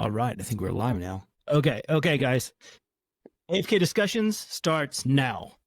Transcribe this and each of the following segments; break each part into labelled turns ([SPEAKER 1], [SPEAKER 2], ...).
[SPEAKER 1] All right, I think we're live now. Okay, guys. AFK Discussions starts now.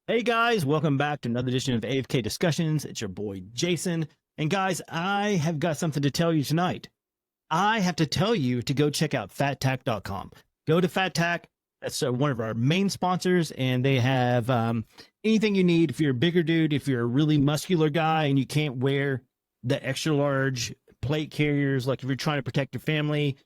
[SPEAKER 1] Hey guys, welcome back to another edition of AFK Discussions. It's your boy Jason. And guys, I have got something to tell you tonight. I have to tell you to go check out fattack.com. Go to Fattack. That's one of our main sponsors, and they have anything you need. If you're a bigger dude, if you're a really muscular guy and you can't wear the extra large plate carriers, like if you're trying to protect your family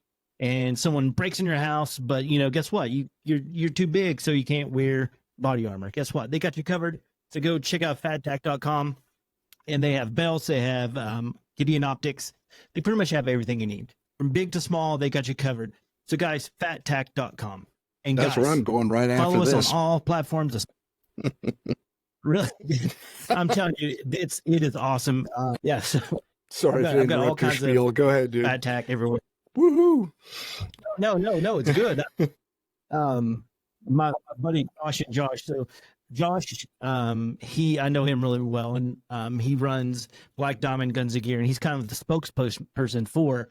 [SPEAKER 1] and someone breaks in your house, but guess what? You're too big, so you can't wear body armor. Guess what? They got you covered. So go check out fattack.com, and they have belts. They have Gideon optics. They pretty much have everything you need. From big to small, they got you covered. So guys, fattack.com. And
[SPEAKER 2] that's
[SPEAKER 1] guys,
[SPEAKER 2] where I'm going right after
[SPEAKER 1] follow
[SPEAKER 2] this.
[SPEAKER 1] us on all platforms. Really? I'm telling you, it is awesome. Yeah. So
[SPEAKER 2] sorry to interrupt your spiel. Go ahead, dude.
[SPEAKER 1] Fattack everywhere.
[SPEAKER 2] Woohoo!
[SPEAKER 1] No, it's good. My buddy Josh. So Josh, I know him really well, and he runs Black Diamond Guns and Gear, and he's kind of the spokesperson for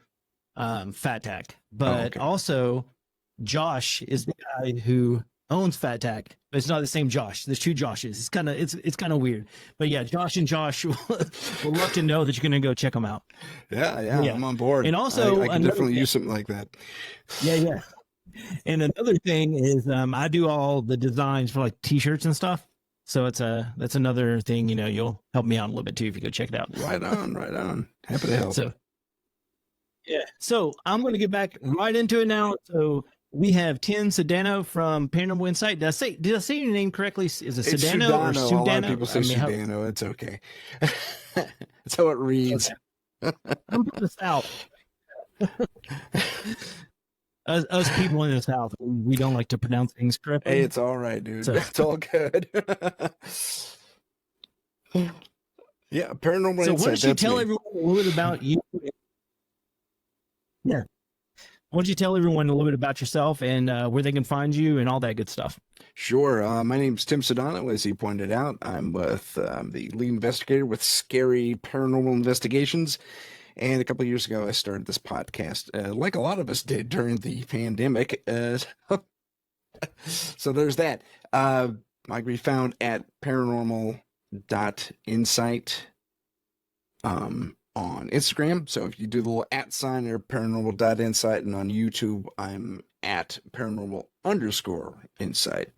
[SPEAKER 1] Fattack. But also, Josh is the guy who owns Fattack. But it's not the same Josh. There's two Joshes. It's kind of weird. But yeah, Josh and Josh will love to know that you're going to go check them out.
[SPEAKER 2] Yeah, I'm on board.
[SPEAKER 1] And also,
[SPEAKER 2] I can definitely use something like that.
[SPEAKER 1] Yeah. And another thing is I do all the designs for like t-shirts and stuff. So that's another thing, you'll help me out a little bit too if you go check it out.
[SPEAKER 2] Right on. Happy to help.
[SPEAKER 1] So yeah. So I'm going to get back right into it now. So we have Tim Sedano from Paranormal Insight. Did I say your name correctly? Is it Sedano or Sudano?
[SPEAKER 2] A lot of people say Sedano. It's okay. That's how it reads.
[SPEAKER 1] Okay. I'm from the South. Us people in the South, we don't like to pronounce things correctly.
[SPEAKER 2] Hey, it's all right, dude. So, it's all good. Yeah, Paranormal Insight.
[SPEAKER 1] So why don't you tell everyone a little bit about you? Yeah. Why don't you tell everyone a little bit about yourself and where they can find you and all that good stuff?
[SPEAKER 2] Sure. My name's Tim Sedano, as he pointed out. I'm with the lead investigator with Scary Paranormal Investigations. And a couple of years ago, I started this podcast, like a lot of us did during the pandemic. So there's that. I can be found at paranormal.insight on Instagram. So if you do the little @ or paranormal.insight, and on YouTube, I'm at paranormal_insight.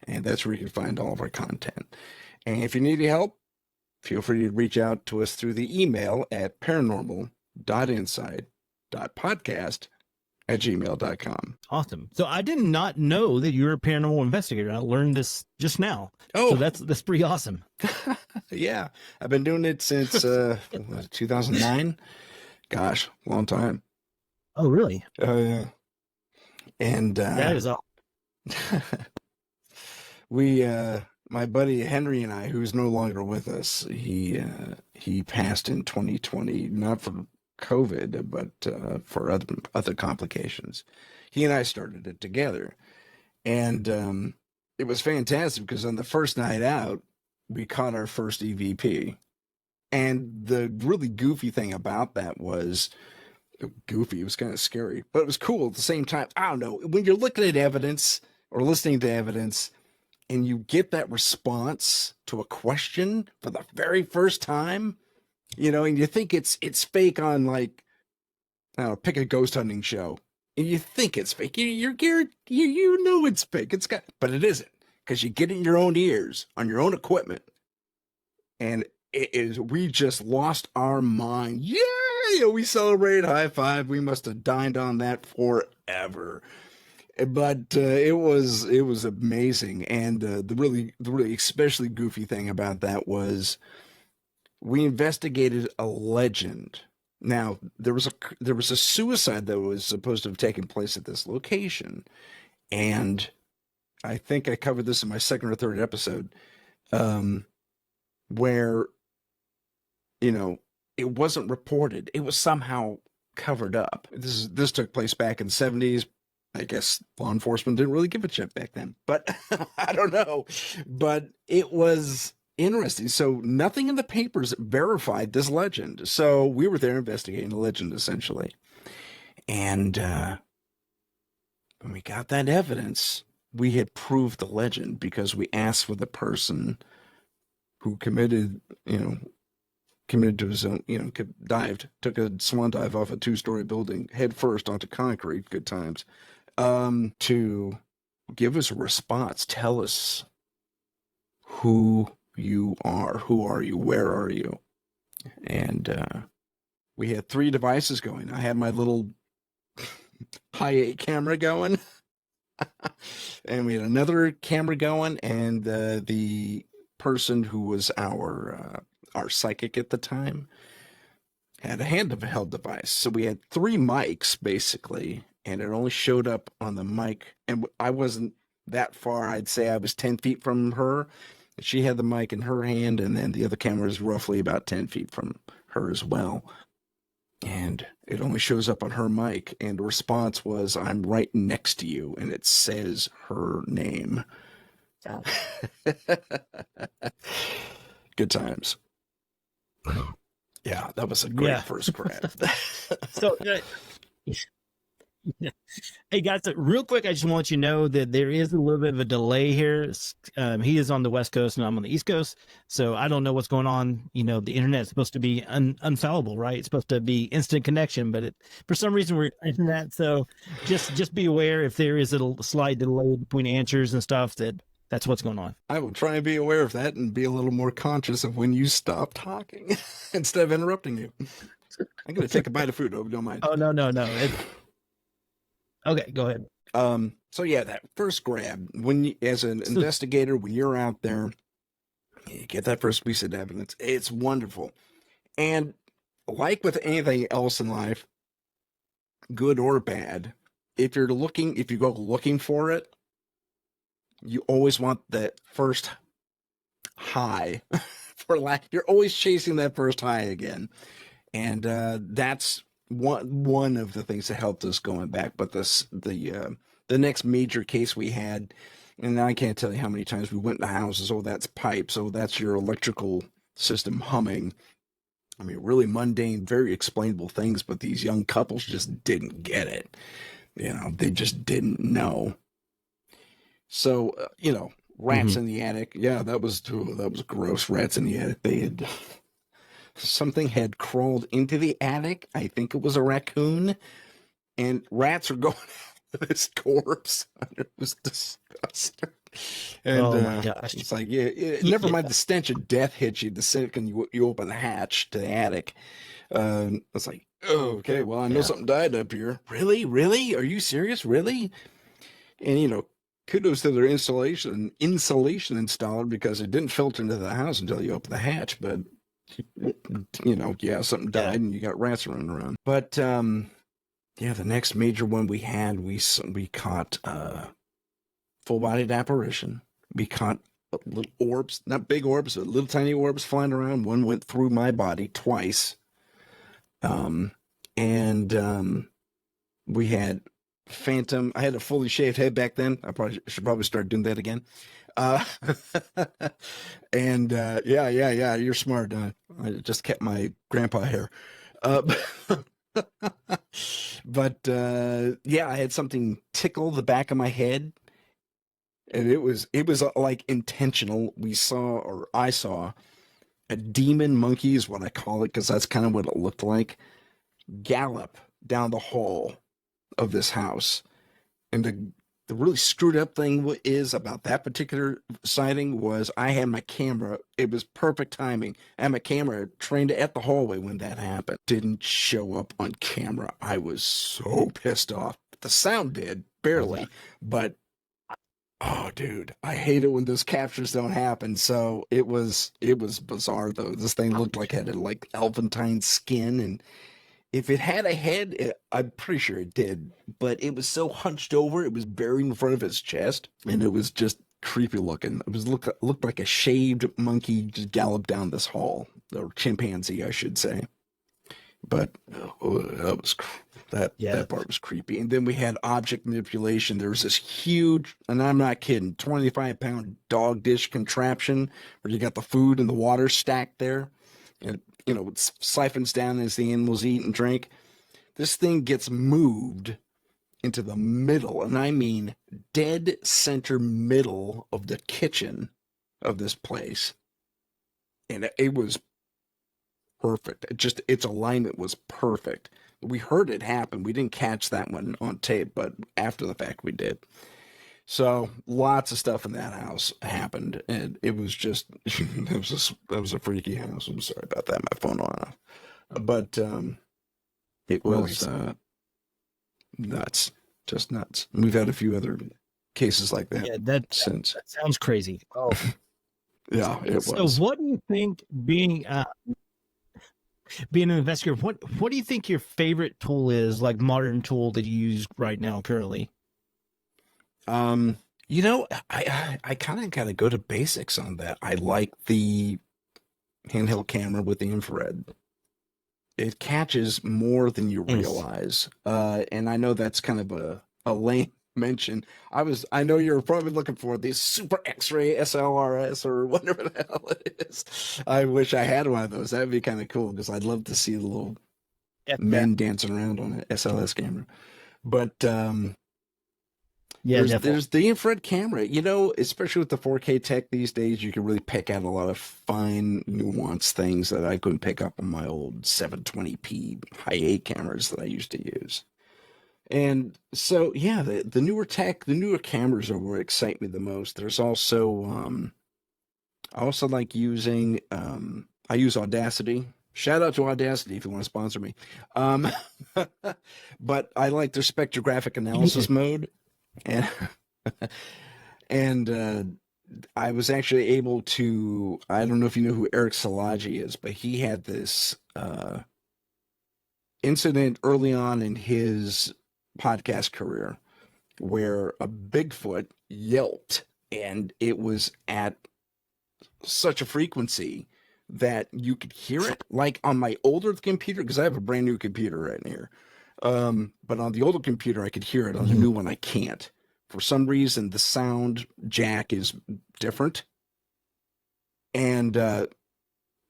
[SPEAKER 2] And that's where you can find all of our content. And if you need any help, feel free to reach out to us through the email at paranormal.insight.podcast@gmail.com.
[SPEAKER 1] Awesome. So I did not know that you were a paranormal investigator. I learned this just now.
[SPEAKER 2] Oh,
[SPEAKER 1] so that's pretty awesome.
[SPEAKER 2] Yeah. I've been doing it since 2009. Gosh, long time.
[SPEAKER 1] Oh, really?
[SPEAKER 2] Oh, yeah. And
[SPEAKER 1] that is awesome.
[SPEAKER 2] My buddy Henry and I, who's no longer with us, he passed in 2020, not for COVID, but for other complications. He and I started it together, and it was fantastic because on the first night out, we caught our first EVP. And the really goofy thing about that was, it was kind of scary, but it was cool at the same time. I don't know, when you're looking at evidence or listening to evidence, and you get that response to a question for the very first time, and you think it's fake on, like, I don't know, pick a ghost hunting show, and you think it's fake. You know it's fake. But it isn't, because you get it in your own ears on your own equipment, and we just lost our mind. Yeah, we celebrated, high five. We must have dined on that forever. But it was amazing, and the really especially goofy thing about that was we investigated a legend Now there was a suicide that was supposed to have taken place at this location, and I think I covered this in my second or third episode, where it wasn't reported. It was somehow covered up. This took place back in the 70s. I guess law enforcement didn't really give a shit back then, but I don't know. But it was interesting. So nothing in the papers verified this legend. So we were there investigating the legend, essentially. And when we got that evidence, we had proved the legend because we asked for the person who committed to his own, took a swan dive off a 2-story building head first onto concrete, good times, to give us a response. Tell us who you are. Who are you? Where are you? And we had 3 devices going. I had my little high-8 camera going, and we had another camera going, and the person who was our psychic at the time had a handheld device. So we had 3 mics basically, and it only showed up on the mic. And I wasn't that far. I'd say I was 10 feet from her. She had the mic in her hand, and then the other camera is roughly about 10 feet from her as well. And it only shows up on her mic, and the response was, "I'm right next to you," and it says her name. Good times. Yeah, that was a great first grab.
[SPEAKER 1] So, hey guys, real quick, I just want you to know that there is a little bit of a delay here. He is on the West Coast and I'm on the East Coast, so I don't know what's going on. The internet is supposed to be unfallible, right? It's supposed to be instant connection, but for some reason we're internet. So just be aware if there is a slight delay between answers and stuff. That's what's going on.
[SPEAKER 2] I will try and be aware of that and be a little more conscious of when you stop talking instead of interrupting you. I'm going to take a bite of food. Oh, don't mind.
[SPEAKER 1] Oh, no. Okay, go ahead.
[SPEAKER 2] So yeah, that first grab, as an investigator, when you're out there, you get that first piece of evidence. It's wonderful. And like with anything else in life, good or bad, if you go looking for it, you always want that first high. You're always chasing that first high again. And that's one of the things that helped us going back. But the next major case we had, and I can't tell you how many times we went to houses. Oh, that's pipes. Oh, that's your electrical system humming. I mean, really mundane, very explainable things, but these young couples just didn't get it. They just didn't know. So, rats in the attic. Yeah, that was gross. Rats in the attic. Something had crawled into the attic. I think it was a raccoon, and rats are going after this corpse. It was disgusting. And,
[SPEAKER 1] oh my gosh!
[SPEAKER 2] It's like, never mind the stench of death hits you the second you open the hatch to the attic. It's like, oh, okay, well, I know something died up here. Really? Are you serious? Really? And kudos to their insulation installer, because it didn't filter into the house until you open the hatch. But something died and you got rats running around. But the next major one we had, we caught full-bodied apparition. We caught little orbs, not big orbs, but little tiny orbs flying around. One went through my body twice. We had phantom. I had a fully shaved head back then. I should start doing that again. You're smart. I just kept my grandpa hair. But I had something tickle the back of my head, and it was like intentional. I saw a demon monkey is what I call it, because that's kind of what it looked like, gallop down the hall of this house. And the really screwed up thing is about that particular sighting was I had my camera. It was perfect timing. I had my camera trained at the hallway when that happened. Didn't show up on camera. I was so pissed off. The sound did, barely. But, oh, dude, I hate it when those captures don't happen. So it was bizarre, though. This thing looked like it had like elephantine skin, and if it had a head, I'm pretty sure it did, but it was so hunched over, it was buried in front of its chest, and it was just creepy looking. It was looked like a shaved monkey just galloped down this hall, or chimpanzee, I should say. But that was
[SPEAKER 1] Yeah.
[SPEAKER 2] that part was creepy. And then we had object manipulation. There was this huge, and I'm not kidding, 25-pound dog dish contraption where you got the food and the water stacked there, and it siphons down as the animals eat and drink. This thing gets moved into the middle, and I mean dead center middle of the kitchen of this place, and it was perfect. Its alignment was perfect. We heard it happen. We didn't catch that one on tape, but after the fact we did. So lots of stuff in that house happened, and it was just that was a freaky house. I'm sorry about that. My phone went off, but it was nuts, just nuts. We've had a few other cases like that.
[SPEAKER 1] Yeah,
[SPEAKER 2] since
[SPEAKER 1] that sounds crazy. Oh,
[SPEAKER 2] yeah, it
[SPEAKER 1] so
[SPEAKER 2] was.
[SPEAKER 1] what do you think being an investigator, what do you think your favorite tool is, like modern tool that you use right now currently?
[SPEAKER 2] I kind of got to go to basics on that. I like the handheld camera with the infrared. It catches more than you realize. And I know that's kind of a lame mention. I know you're probably looking for the Super X-ray SLRS or whatever the hell it is. I wish I had one of those. That'd be kind of cool because I'd love to see the little men dancing around on an SLS camera. But there's the infrared camera, especially with the 4K tech these days, you can really pick out a lot of fine, nuanced things that I couldn't pick up on my old 720p high 8 cameras that I used to use. And so, yeah, the newer tech, the newer cameras are what excite me the most. There's also, I also like using, I use Audacity. Shout out to Audacity if you want to sponsor me. But I like their spectrographic analysis mode. And and I was actually able to, I don't know if you know who Eric Szilagyi is, but he had this incident early on in his podcast career where a Bigfoot yelped, and it was at such a frequency that you could hear it, like on my older computer, because I have a brand new computer right here. But on the older computer, I could hear it. On the new one, I can't. For some reason, the sound jack is different. And I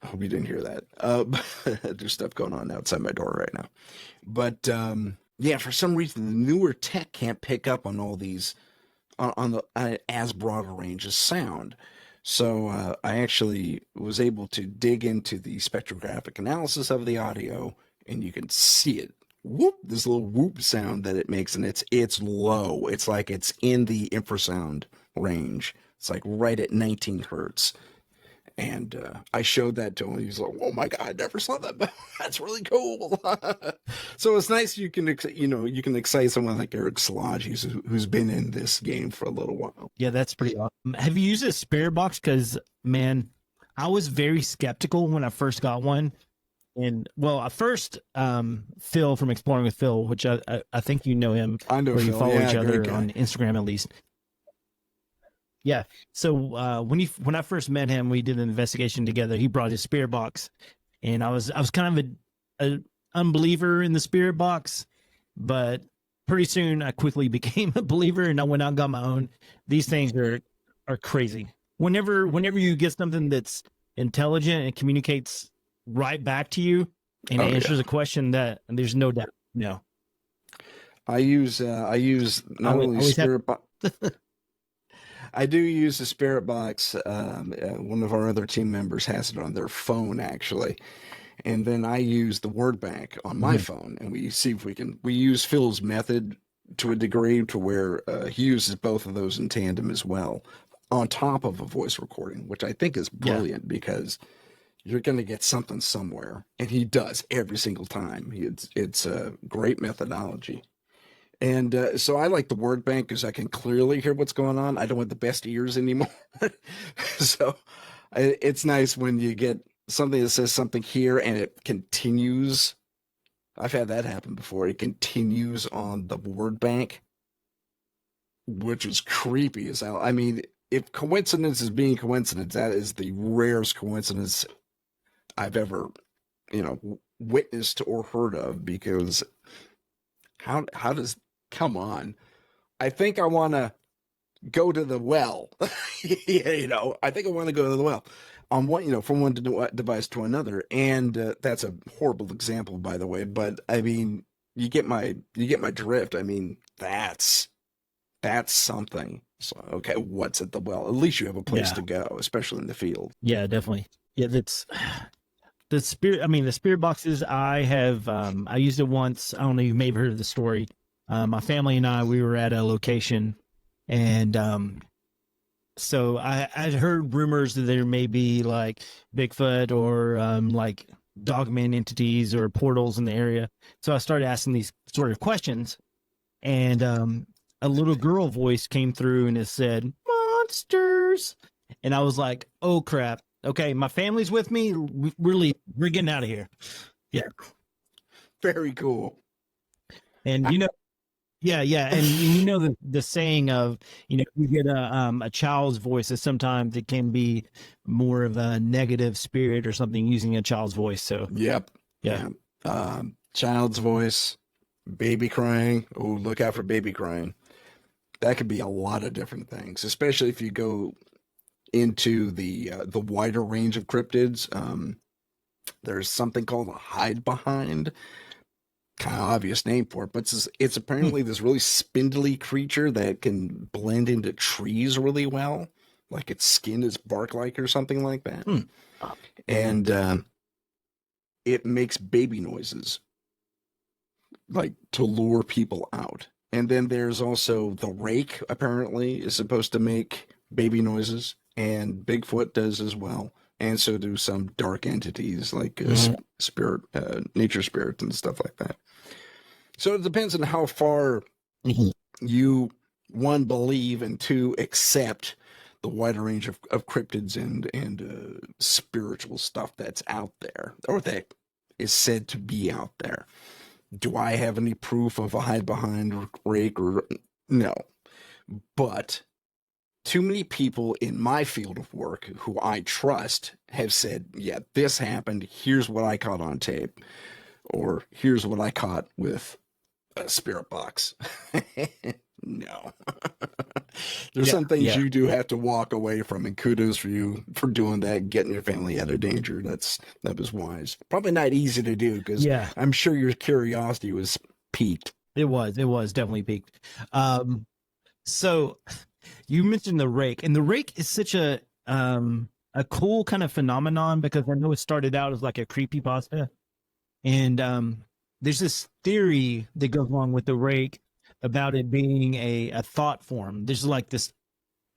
[SPEAKER 2] hope you didn't hear that. There's stuff going on outside my door right now. But yeah, for some reason, the newer tech can't pick up on all these on the as broad a range as sound. So I actually was able to dig into the spectrographic analysis of the audio, and you can see it. Whoop, this little whoop sound that it makes, and it's low. It's like it's in the infrasound range. It's like right at 19 hertz. And I showed that to him. He's like, "Oh my god, I never saw that. That's really cool." So it's nice you can excite someone like Eric Szilagyi who's been in this game for a little while.
[SPEAKER 1] Yeah, that's pretty awesome. Have you used a spirit box? Because man, I was very skeptical when I first got one. And well, at first, Phil from Exploring with Phil, which I think you know him.
[SPEAKER 2] I know
[SPEAKER 1] Phil. You follow each other
[SPEAKER 2] guy.
[SPEAKER 1] on Instagram at least. Yeah. So when I first met him, we did an investigation together. He brought his spirit box, and I was kind of an unbeliever in the spirit box, but pretty soon I quickly became a believer, and I went out and got my own. These things are crazy. Whenever you get something that's intelligent and communicates right back to you and answers a question that there's no doubt. No.
[SPEAKER 2] I use not only spirit box. I do use the spirit box. One of our other team members has it on their phone actually. And then I use the word bank on my phone, and we see if we use Phil's method to a degree to where he uses both of those in tandem as well, on top of a voice recording, which I think is brilliant because you're going to get something somewhere, and he does every single time. It's a great methodology. And so I like the word bank because I can clearly hear what's going on. I don't have the best ears anymore. So it's nice when you get something that says something here and it continues I've had that happen before. It continues on the word bank, which is creepy as hell. I mean, if coincidence is being coincidence, that is the rarest coincidence I've ever, witnessed or heard of. Because how does come on? I think I want to go to the well. I think I want to go to the well on one, from one device to another, and that's a horrible example, by the way. But I mean, you get my drift. I mean, that's something. So okay, what's at the well? At least you have a place
[SPEAKER 1] Yeah.
[SPEAKER 2] to go, especially in the field.
[SPEAKER 1] Yeah, definitely. Yeah, that's the spirit. I mean, the spirit boxes. I used it once. I don't know. You may have heard of the story. My family and I, we were at a location, and so I'd heard rumors that there may be like Bigfoot or like dogman entities or portals in the area. So I started asking these sort of questions, and a little girl voice came through and it said monsters, and I was like, oh crap. Okay, my family's with me. We're getting out of here. Yeah,
[SPEAKER 2] Very cool.
[SPEAKER 1] and yeah, and the saying of you get a child's voice, that sometimes it can be more of a negative spirit or something using a child's voice. So
[SPEAKER 2] Yep.
[SPEAKER 1] yeah,
[SPEAKER 2] Yeah. Child's voice, baby crying. Oh, look out for baby crying. That could be a lot of different things, especially if you go into the wider range of cryptids. There's something called a hide behind. Kind of obvious name for it, but it's
[SPEAKER 1] Hmm.
[SPEAKER 2] apparently this really spindly creature that can blend into trees really well, like its skin is bark-like or something like that,
[SPEAKER 1] Hmm.
[SPEAKER 2] and it makes baby noises, like to lure people out. And then there's also the rake, apparently, is supposed to make baby noises, and Bigfoot does as well. And so do some dark entities like
[SPEAKER 1] Mhm.
[SPEAKER 2] spirit, nature spirits, and stuff like that. So it depends on how far
[SPEAKER 1] Mhm.
[SPEAKER 2] you, one, believe, and two, accept the wider range of cryptids and spiritual stuff that's out there, or that is said to be out there. Do I have any proof of a hide behind rake or no? But too many people in my field of work who I trust have said, yeah, this happened. Here's what I caught on tape, or here's what I caught with a spirit box. No. There's
[SPEAKER 1] Yeah,
[SPEAKER 2] some things
[SPEAKER 1] yeah,
[SPEAKER 2] you do have to walk away from, and kudos for you for doing that, getting your family out of danger. That was wise. Probably not easy to do because
[SPEAKER 1] yeah.
[SPEAKER 2] I'm sure your curiosity was piqued.
[SPEAKER 1] It was definitely peaked. Um, so you mentioned the rake, and the rake is such a cool kind of phenomenon because I know it started out as like a creepy pasta. And there's this theory that goes along with the rake about it being a thought form. There's like this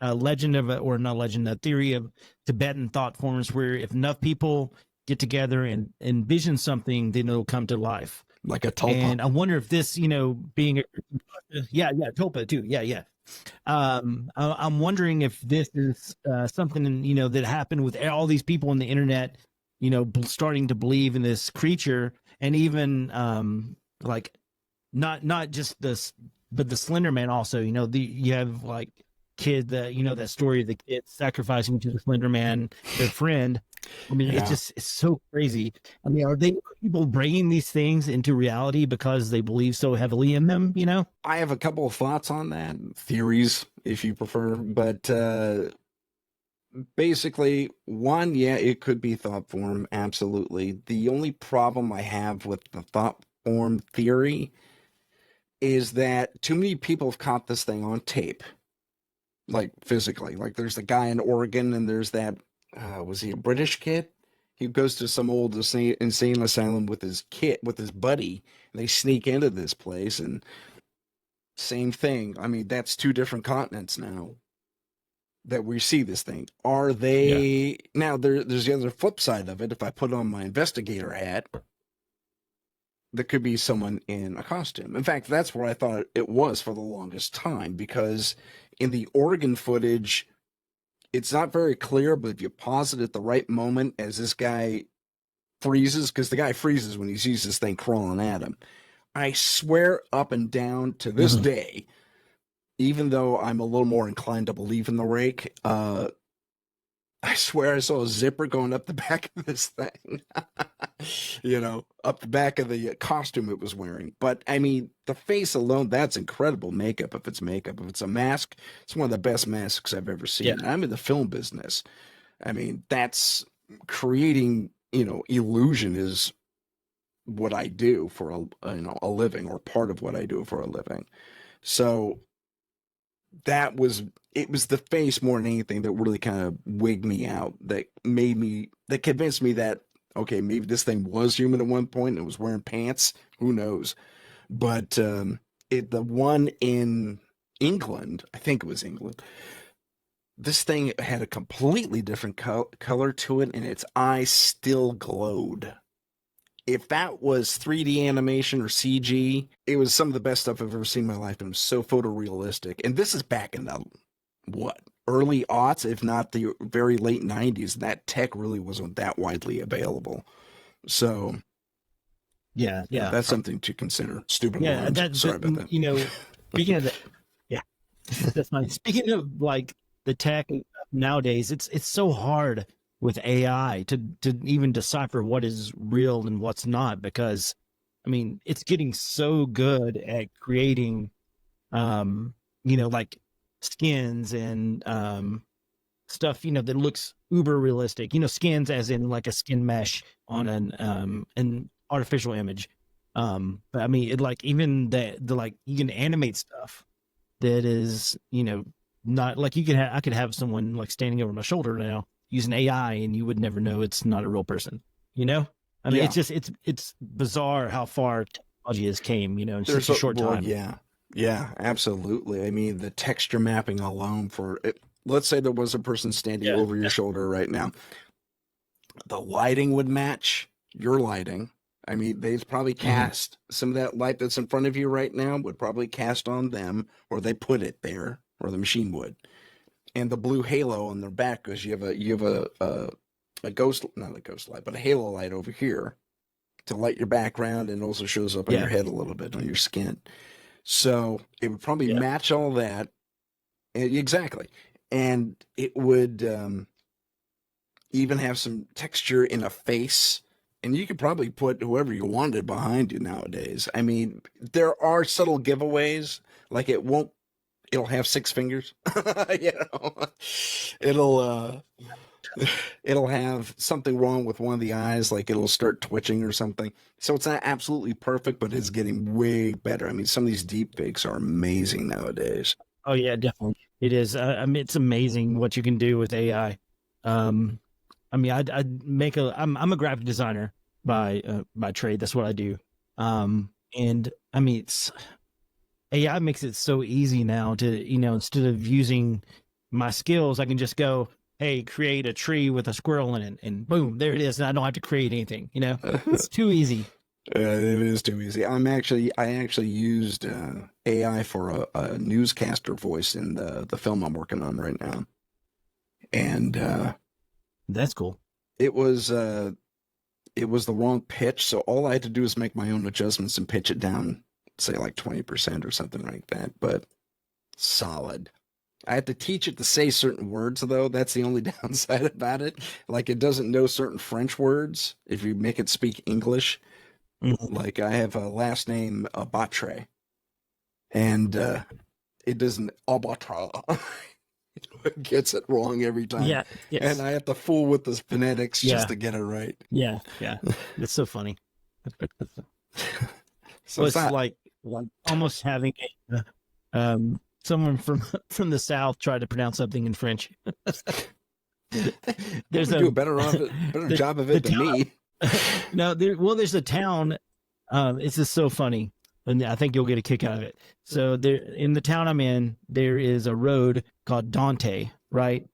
[SPEAKER 1] legend of, or not legend, a theory of Tibetan thought forms where if enough people get together and envision something, then it'll come to life.
[SPEAKER 2] Like a tulpa.
[SPEAKER 1] And I wonder if this, being a, yeah, tulpa too. Yeah, yeah. I'm wondering if this is something that happened with all these people on the internet, starting to believe in this creature, and even like not just this, but the Slender Man also. You have like kid that that story of the kid sacrificing to the Slender Man, their friend. I mean,
[SPEAKER 2] Yeah.
[SPEAKER 1] it's so crazy. I mean, are people bringing these things into reality because they believe so heavily in them?
[SPEAKER 2] I have a couple of thoughts on that, theories, if you prefer, but basically, one, yeah, it could be thought form, absolutely. The only problem I have with the thought form theory is that too many people have caught this thing on tape, like physically. Like there's the guy in Oregon, and there's that, was he a British kid? He goes to some old insane asylum with his kid, with his buddy, and they sneak into this place, and same thing. I mean, that's two different continents now that we see this thing. Are
[SPEAKER 1] Yeah.
[SPEAKER 2] they now? There's the other flip side of it. If I put on my investigator hat, there could be someone in a costume. In fact, that's what I thought it was for the longest time, because in the Oregon footage, it's not very clear, but if you pause it at the right moment as this guy freezes, because the guy freezes when he sees this thing crawling at him. I swear up and down to this day, even though I'm a little more inclined to believe in the rake, I swear I saw a zipper going up the back of this thing, up the back of the costume it was wearing. But I mean, the face alone, that's incredible makeup. If it's makeup, if it's a mask, it's one of the best masks I've ever seen.
[SPEAKER 1] Yeah.
[SPEAKER 2] I'm in the film business. I mean, that's creating, illusion is what I do for a living, or part of what I do for a living. So it was the face more than anything that really kind of wigged me out, that convinced me that, okay, maybe this thing was human at one point and it was wearing pants. Who knows? But the one in England, I think it was England, this thing had a completely different color to it, and its eyes still glowed. If that was 3D animation or CG, it was some of the best stuff I've ever seen in my life. And it was so photorealistic. And this is back in the, early aughts, if not the very late 90s. That tech really wasn't that widely available. So,
[SPEAKER 1] yeah,
[SPEAKER 2] that's something to consider. Stupid.
[SPEAKER 1] Yeah,
[SPEAKER 2] sorry about that.
[SPEAKER 1] Speaking of that, yeah, that's fine. Speaking of like the tech nowadays, it's so hard with AI to even decipher what is real and what's not, because I mean, it's getting so good at creating like skins and stuff that looks uber realistic, skins as in like a skin mesh on an artificial image. But I mean, it like even the like you can animate stuff that is not like I could have someone like standing over my shoulder now using AI, and you would never know it's not a real person. I mean, it's just it's bizarre how far technology has came. In such a short time.
[SPEAKER 2] Yeah, absolutely. I mean, the texture mapping alone for it. Let's say there was a person standing over your shoulder right now. The lighting would match your lighting. I mean, they'd probably cast some of that light that's in front of you right now would probably cast on them, or they put it there, or the machine would. And the blue halo on their back, because you have a ghost, not a ghost light, but a halo light over here to light your background, and also shows up on your head a little bit, on your skin. So it would probably match all that. Exactly. And it would even have some texture in a face. And you could probably put whoever you wanted behind you nowadays. I mean, there are subtle giveaways, like it'll have 6 fingers. It'll have something wrong with one of the eyes, like it'll start twitching or something. So it's not absolutely perfect, but it's getting way better. I mean, some of these deep fakes are amazing nowadays.
[SPEAKER 1] Oh yeah, definitely. It is. I mean, it's amazing what you can do with AI. I mean, I'm a graphic designer by trade. That's what I do. And I mean, AI makes it so easy now to, instead of using my skills, I can just go, hey, create a tree with a squirrel in it, and boom, there it is. And I don't have to create anything, it's too easy.
[SPEAKER 2] It is too easy. I actually used AI for a newscaster voice in the film I'm working on right now. And
[SPEAKER 1] that's cool.
[SPEAKER 2] It was the wrong pitch. So all I had to do is make my own adjustments and pitch it down, say like 20% or something like that, but solid. I had to teach it to say certain words, though. That's the only downside about it. Like, it doesn't know certain French words if you make it speak English. Like, I have a last name, Batre, and it doesn't, Abatra. It gets it wrong every time.
[SPEAKER 1] Yeah. Yes.
[SPEAKER 2] And I have to fool with the phonetics just to get it right.
[SPEAKER 1] Yeah. It's so funny.
[SPEAKER 2] So
[SPEAKER 1] it's like almost having someone from the South try to pronounce something in French.
[SPEAKER 2] There's do a better job of it than me.
[SPEAKER 1] No, there's a town. It's just so funny, and I think you'll get a kick out of it. So there, in the town I'm in, there is a road called Dante, right?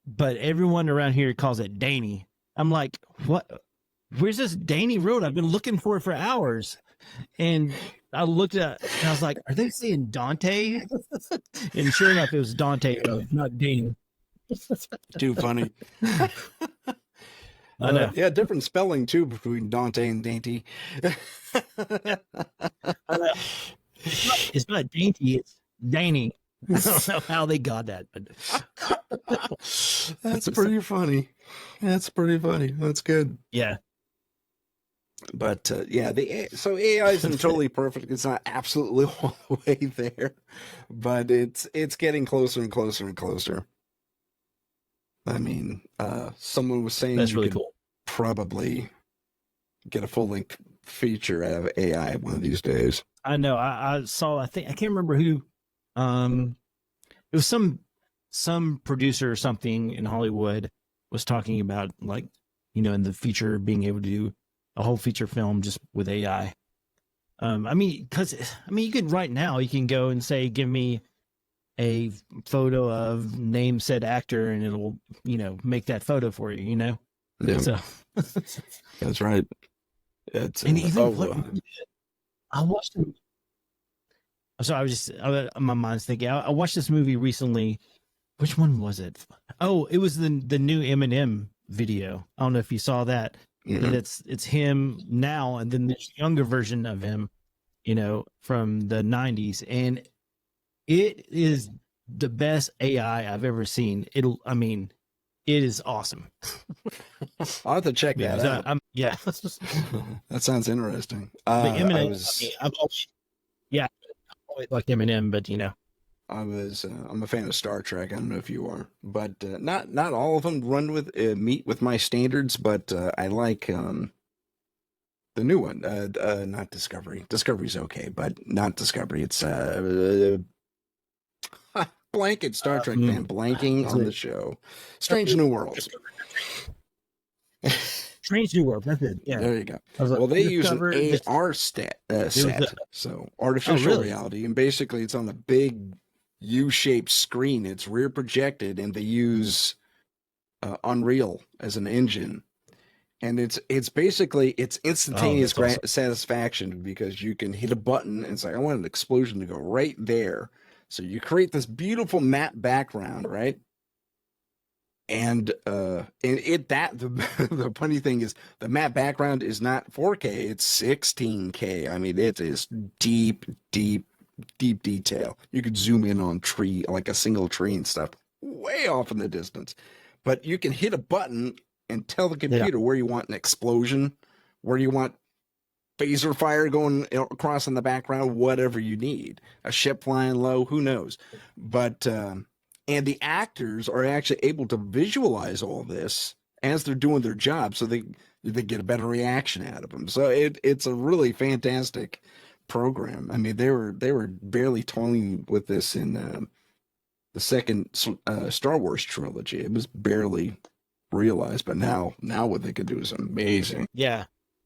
[SPEAKER 1] But everyone around here calls it Daney. I'm like, what? Where's this Daney road? I've been looking for it for hours. And I looked at it and I was like, are they saying Dante? And sure enough, it was Dante, not Daney.
[SPEAKER 2] Too funny.
[SPEAKER 1] I know.
[SPEAKER 2] Yeah, different spelling too between Dante and Dainty.
[SPEAKER 1] I know. It's not dainty, it's Danny. I don't know how they got that, but
[SPEAKER 2] That's pretty funny. That's pretty funny. That's good.
[SPEAKER 1] yeah.
[SPEAKER 2] But yeah, so AI isn't totally perfect. It's not absolutely all the way there, but it's getting closer and closer and closer. I mean, someone was saying
[SPEAKER 1] That's
[SPEAKER 2] you
[SPEAKER 1] really
[SPEAKER 2] could
[SPEAKER 1] cool.
[SPEAKER 2] probably get a full length feature out of AI one of these days.
[SPEAKER 1] I know. I saw. I think I can't remember who. It was some producer or something in Hollywood was talking about, like, in the future being able to do a whole feature film just with AI. I mean, you could right now you can go and say, give me a photo of name said actor, and it'll make that photo for you.
[SPEAKER 2] Yeah,
[SPEAKER 1] So
[SPEAKER 2] that's right. It's
[SPEAKER 1] and even I watched. So my mind's thinking. I watched this movie recently. Which one was it? Oh, it was the new Eminem video. I don't know if you saw that. That it's him now, and then this younger version of him, from the '90s, and it is the best AI I've ever seen. It is awesome.
[SPEAKER 2] I'll have to check that out.
[SPEAKER 1] Yeah.
[SPEAKER 2] That sounds interesting.
[SPEAKER 1] But Eminem,
[SPEAKER 2] I
[SPEAKER 1] always like Eminem, but
[SPEAKER 2] I'm a fan of Star Trek. I don't know if you are, but not all of them meet with my standards. But I like the new one. Not Discovery. Discovery's okay, but not Discovery. It's blanket Star Trek fan blanking on the show. Strange New Worlds.
[SPEAKER 1] Strange New World. That's it. Yeah.
[SPEAKER 2] There you go.
[SPEAKER 1] Like,
[SPEAKER 2] well, they use an AR set, so artificial reality, and basically it's on a big U-shaped screen. It's rear projected, and they use Unreal as an engine, and it's basically instantaneous
[SPEAKER 1] awesome.
[SPEAKER 2] satisfaction, because you can hit a button and it's like, I want an explosion to go right there. So you create this beautiful map background, right? And the funny thing is, the map background is not 4K, it's 16K. I mean, it is deep detail. You could zoom in on tree, like a single tree and stuff, way off in the distance. But you can hit a button and tell the computer where you want an explosion, where you want phaser fire going across in the background, whatever you need. A ship flying low, who knows? But and the actors are actually able to visualize all this as they're doing their job, so they get a better reaction out of them. So it's a really fantastic program. I mean, they were barely toying with this in the second Star Wars trilogy. It was barely realized, but now what they could do is amazing.
[SPEAKER 1] Yeah,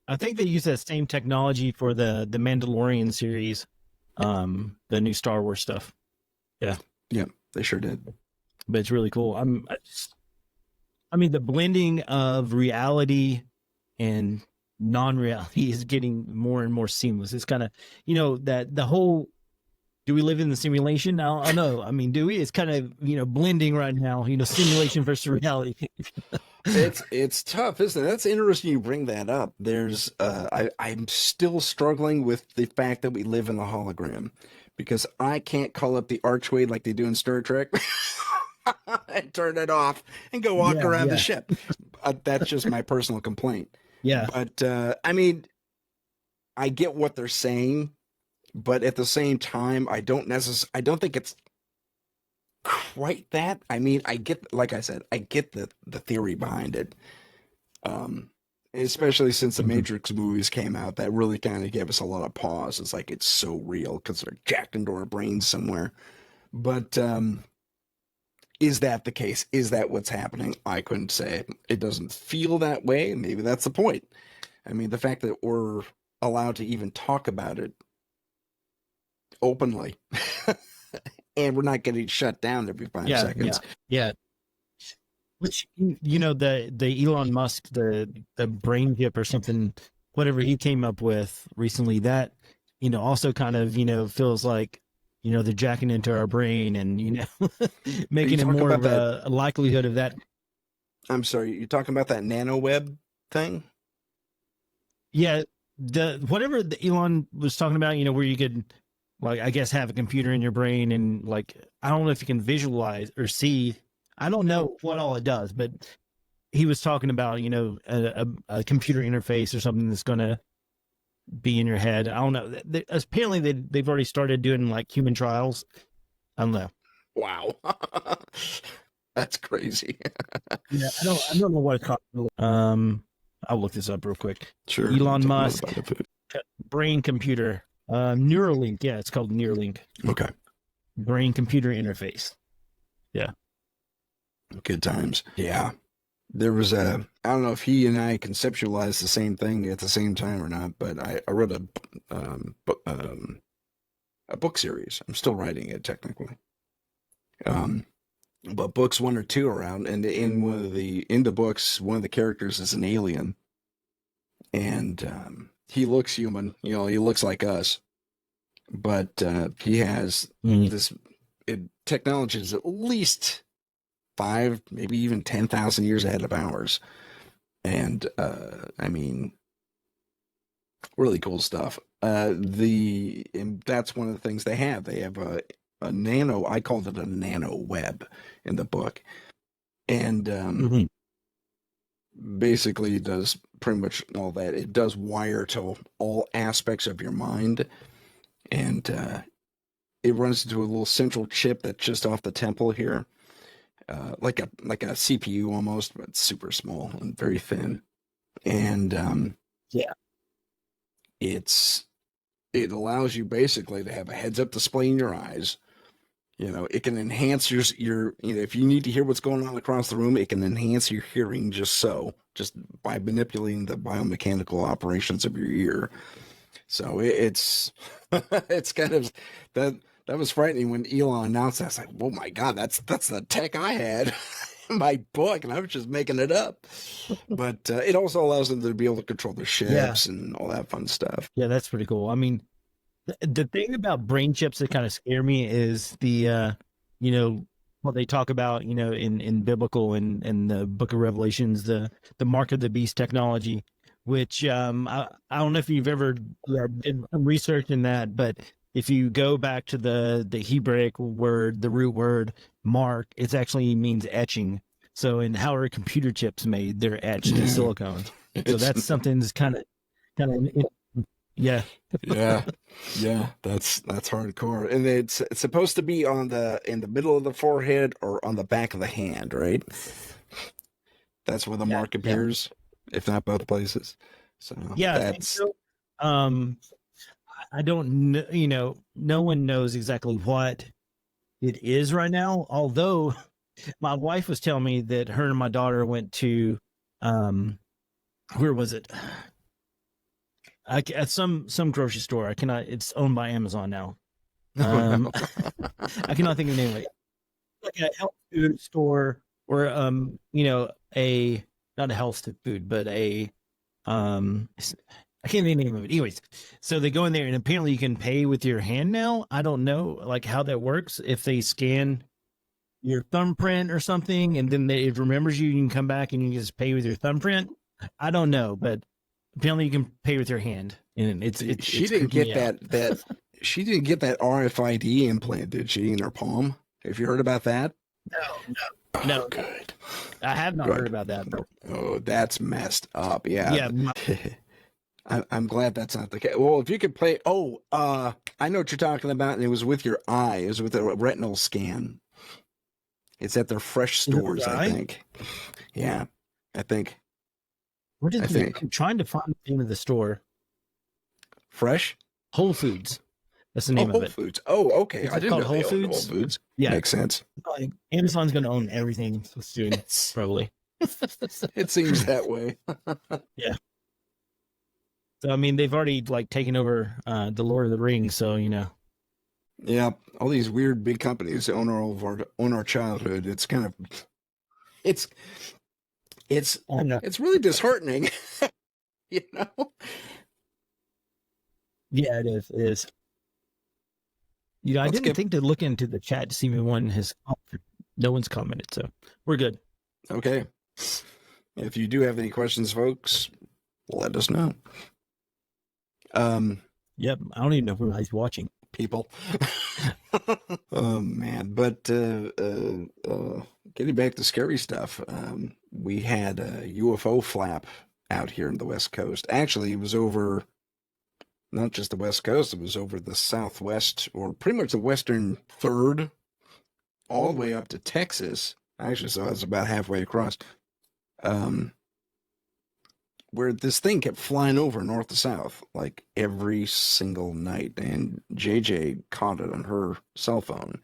[SPEAKER 1] I think they use that same technology for the Mandalorian series, the new Star Wars stuff. Yeah.
[SPEAKER 2] They sure did.
[SPEAKER 1] But it's really cool. I mean, the blending of reality and non-reality is getting more and more seamless. It's kind of, that the whole, do we live in the simulation? I don't know. I mean, do we? It's kind of, blending right now, simulation versus reality.
[SPEAKER 2] It's tough, isn't it? That's interesting you bring that up. There's I'm still struggling with the fact that we live in the hologram, because I can't call up the archway like they do in Star Trek and turn it off and go walk around the ship. That's just my personal complaint.
[SPEAKER 1] Yeah.
[SPEAKER 2] But I mean, I get what they're saying, but at the same time, I don't think it's quite that. I mean, like I said, I get the theory behind it. Especially since the Matrix movies came out, that really kind of gave us a lot of pause. It's like, it's so real because they're jacked into our brains somewhere. But is that the case? Is that what's happening? I couldn't say. It doesn't feel that way. Maybe that's the point. I mean, the fact that we're allowed to even talk about it openly and we're not getting shut down every 5 seconds.
[SPEAKER 1] Yeah. Which, the Elon Musk, the brain chip or something, whatever he came up with recently, that, also kind of, feels like, they're jacking into our brain and, making it more of a likelihood of that.
[SPEAKER 2] I'm sorry, you're talking about that nano web thing?
[SPEAKER 1] Yeah, the whatever the Elon was talking about, where you could, like, I guess, have a computer in your brain and, like, I don't know if you can visualize or see. I don't know what all it does, but he was talking about, a computer interface or something that's going to be in your head. I don't know. Apparently, they've already started doing like human trials. I don't know.
[SPEAKER 2] Wow. That's crazy.
[SPEAKER 1] Yeah, I don't know what it's called. I'll look this up real quick.
[SPEAKER 2] Sure.
[SPEAKER 1] Elon Musk brain computer Neuralink. Yeah, it's called Neuralink.
[SPEAKER 2] Okay.
[SPEAKER 1] Brain computer interface. Yeah.
[SPEAKER 2] Good times. Yeah. There was I don't know if he and I conceptualized the same thing at the same time or not, but I read a book series. I'm still writing it technically. But books 1 or 2 are out, and in the books, one of the characters is an alien, and he looks human. He looks like us, but he has this technology is at least 5, maybe even 10,000 years ahead of ours, and I mean, really cool stuff. And that's one of the things they have. They have a nano. I called it a nano web in the book, and basically it does pretty much all that. It does wire to all aspects of your mind, and it runs into a little central chip that's just off the temple here, like a CPU almost, but super small and very thin, and
[SPEAKER 1] yeah.
[SPEAKER 2] It allows you basically to have a heads-up display in your eyes. It can enhance your if you need to hear what's going on across the room, it can enhance your hearing just by manipulating the biomechanical operations of your ear. So it's it's kind of that was frightening when Elon announced that. I was like, oh my God, that's the tech I had in my book, and I was just making it up. But it also allows them to be able to control their ships and all that fun stuff.
[SPEAKER 1] Yeah, that's pretty cool. I mean, the thing about brain chips that kind of scare me is the what they talk about, in biblical and the book of Revelations, the mark of the beast technology, which I don't know if you've ever did research in that, but if you go back to the Hebraic word, the root word mark, it actually means etching. So in how are computer chips made? They're etched in silicone. So that's something that's kind of yeah.
[SPEAKER 2] Yeah, that's hardcore. And it's supposed to be in the middle of the forehead or on the back of the hand, right? That's where the mark appears, if not both places. So
[SPEAKER 1] yeah, I think so. I don't know, no one knows exactly what it is right now, although my wife was telling me that her and my daughter went to where was it? At some grocery store. It's owned by Amazon now. I cannot think of the name of it. Like a health food store or not a health food, but I can't think of the name of it. Anyways, so they go in there and apparently you can pay with your hand now. I don't know like how that works. If they scan your thumbprint or something and then it remembers you can come back and you can just pay with your thumbprint. I don't know, but apparently you can pay with your hand. And
[SPEAKER 2] she didn't get that she didn't get that RFID implant, did she, in her palm? Have you heard about that?
[SPEAKER 1] No.
[SPEAKER 2] Good.
[SPEAKER 1] I have not heard about that. But...
[SPEAKER 2] Oh, that's messed up. Yeah. I'm glad that's not the case. Well, if you could play, I know what you're talking about, and it was with your eye. It was with a retinal scan. It's at their fresh stores, I think. Yeah, I think.
[SPEAKER 1] I'm trying to find the name of the store.
[SPEAKER 2] Fresh?
[SPEAKER 1] Whole Foods. That's the name of it.
[SPEAKER 2] Whole Foods. Oh, okay.
[SPEAKER 1] I didn't know Whole Foods.
[SPEAKER 2] Whole Foods.
[SPEAKER 1] Yeah,
[SPEAKER 2] makes sense.
[SPEAKER 1] Amazon's going to own everything soon, probably.
[SPEAKER 2] It seems that way.
[SPEAKER 1] Yeah. So I mean, they've already taken over the Lord of the Rings, so
[SPEAKER 2] Yeah, all these weird big companies own our childhood. It's kind of, it's really disheartening,
[SPEAKER 1] Yeah, it is. It is. I didn't think to look into the chat to see if no one's commented, so we're good.
[SPEAKER 2] Okay. If you do have any questions, folks, let us know.
[SPEAKER 1] Yep. I don't even know who he's watching.
[SPEAKER 2] People. Oh man. But getting back to scary stuff, we had a UFO flap out here in the West Coast. Actually, it was over not just the West Coast, it was over the Southwest, or pretty much the Western third, all the way up to Texas. Actually, so it's about halfway across. Where this thing kept flying over north to south like every single night, and JJ caught it on her cell phone,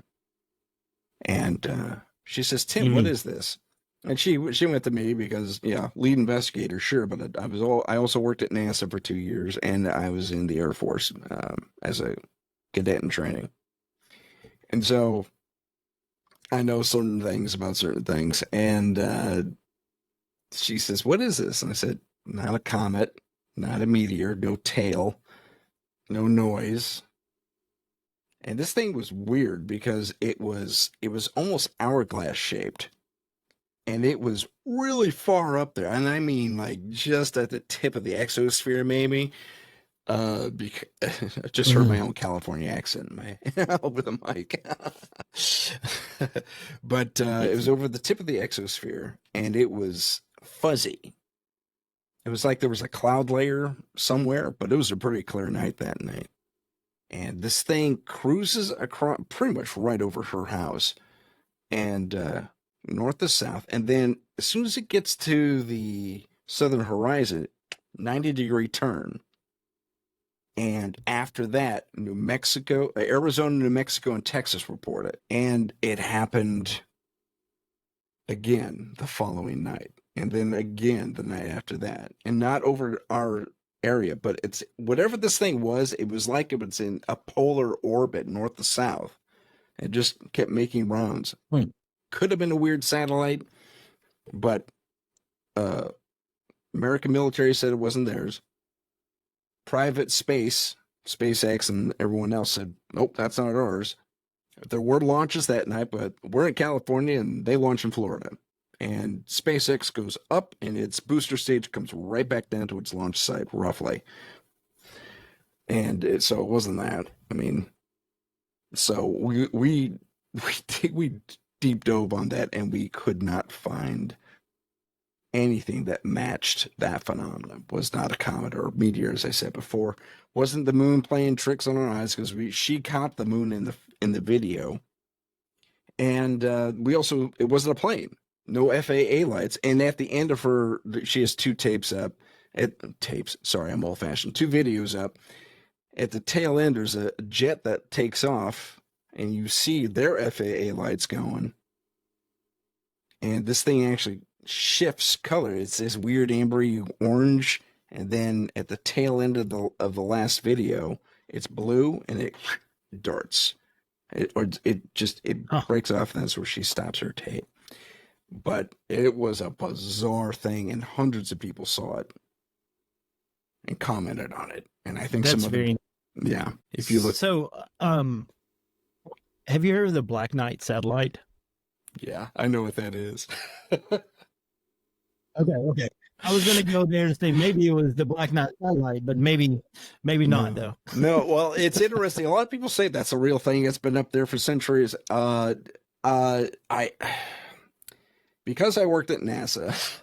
[SPEAKER 2] and she says, "Tim, what is this?" And she went to me because, yeah, lead investigator, sure, but I also worked at NASA for 2 years, and I was in the Air Force as a cadet in training, and so I know certain things about certain things. And she says, "What is this?" And I said, "Not a comet, not a meteor, no tail, no noise." And this thing was weird because it was almost hourglass shaped. And it was really far up there. And I mean, like, just at the tip of the exosphere, maybe. Because I just heard my own California accent over the mic. But it was over the tip of the exosphere, and it was fuzzy. It was like there was a cloud layer somewhere, but it was a pretty clear night that night. And this thing cruises across pretty much right over her house, and north to south. And then as soon as it gets to the southern horizon, 90-degree turn. And after that, New Mexico, Arizona, New Mexico, and Texas report it. And it happened again the following night. And then again the night after that. And not over our area, but it's whatever this thing was, it was like it was in a polar orbit north to south. It just kept making rounds. Could have been a weird satellite, but American military said it wasn't theirs. Private space, SpaceX and everyone else said, nope, that's not ours. There were launches that night, but we're in California and they launch in Florida. And SpaceX goes up and its booster stage comes right back down to its launch site, roughly. And so it wasn't that. I mean, so we deep dove on that, and we could not find anything that matched that phenomenon. Was not a comet or a meteor, as I said before. Wasn't the moon playing tricks on our eyes, because she caught the moon in the video, and we also, it wasn't a plane. No FAA lights, and at the end of her, she has two tapes up. Sorry, I'm old fashioned. Two videos up. At the tail end, there's a jet that takes off, and you see their FAA lights going. And this thing actually shifts color. It's this weird ambery orange, and then at the tail end of the last video, it's blue, and it darts. It breaks off, and that's where she stops her tape. But it was a bizarre thing, and hundreds of people saw it and commented on it. And I think
[SPEAKER 1] that's very
[SPEAKER 2] yeah. If you look,
[SPEAKER 1] so have you heard of the Black Knight satellite?
[SPEAKER 2] Yeah, I know what that is.
[SPEAKER 1] Okay. I was going to go there and say maybe it was the Black Knight satellite, but maybe not, though.
[SPEAKER 2] No, well, it's interesting. A lot of people say that's a real thing. It's been up there for centuries. Because I worked at NASA,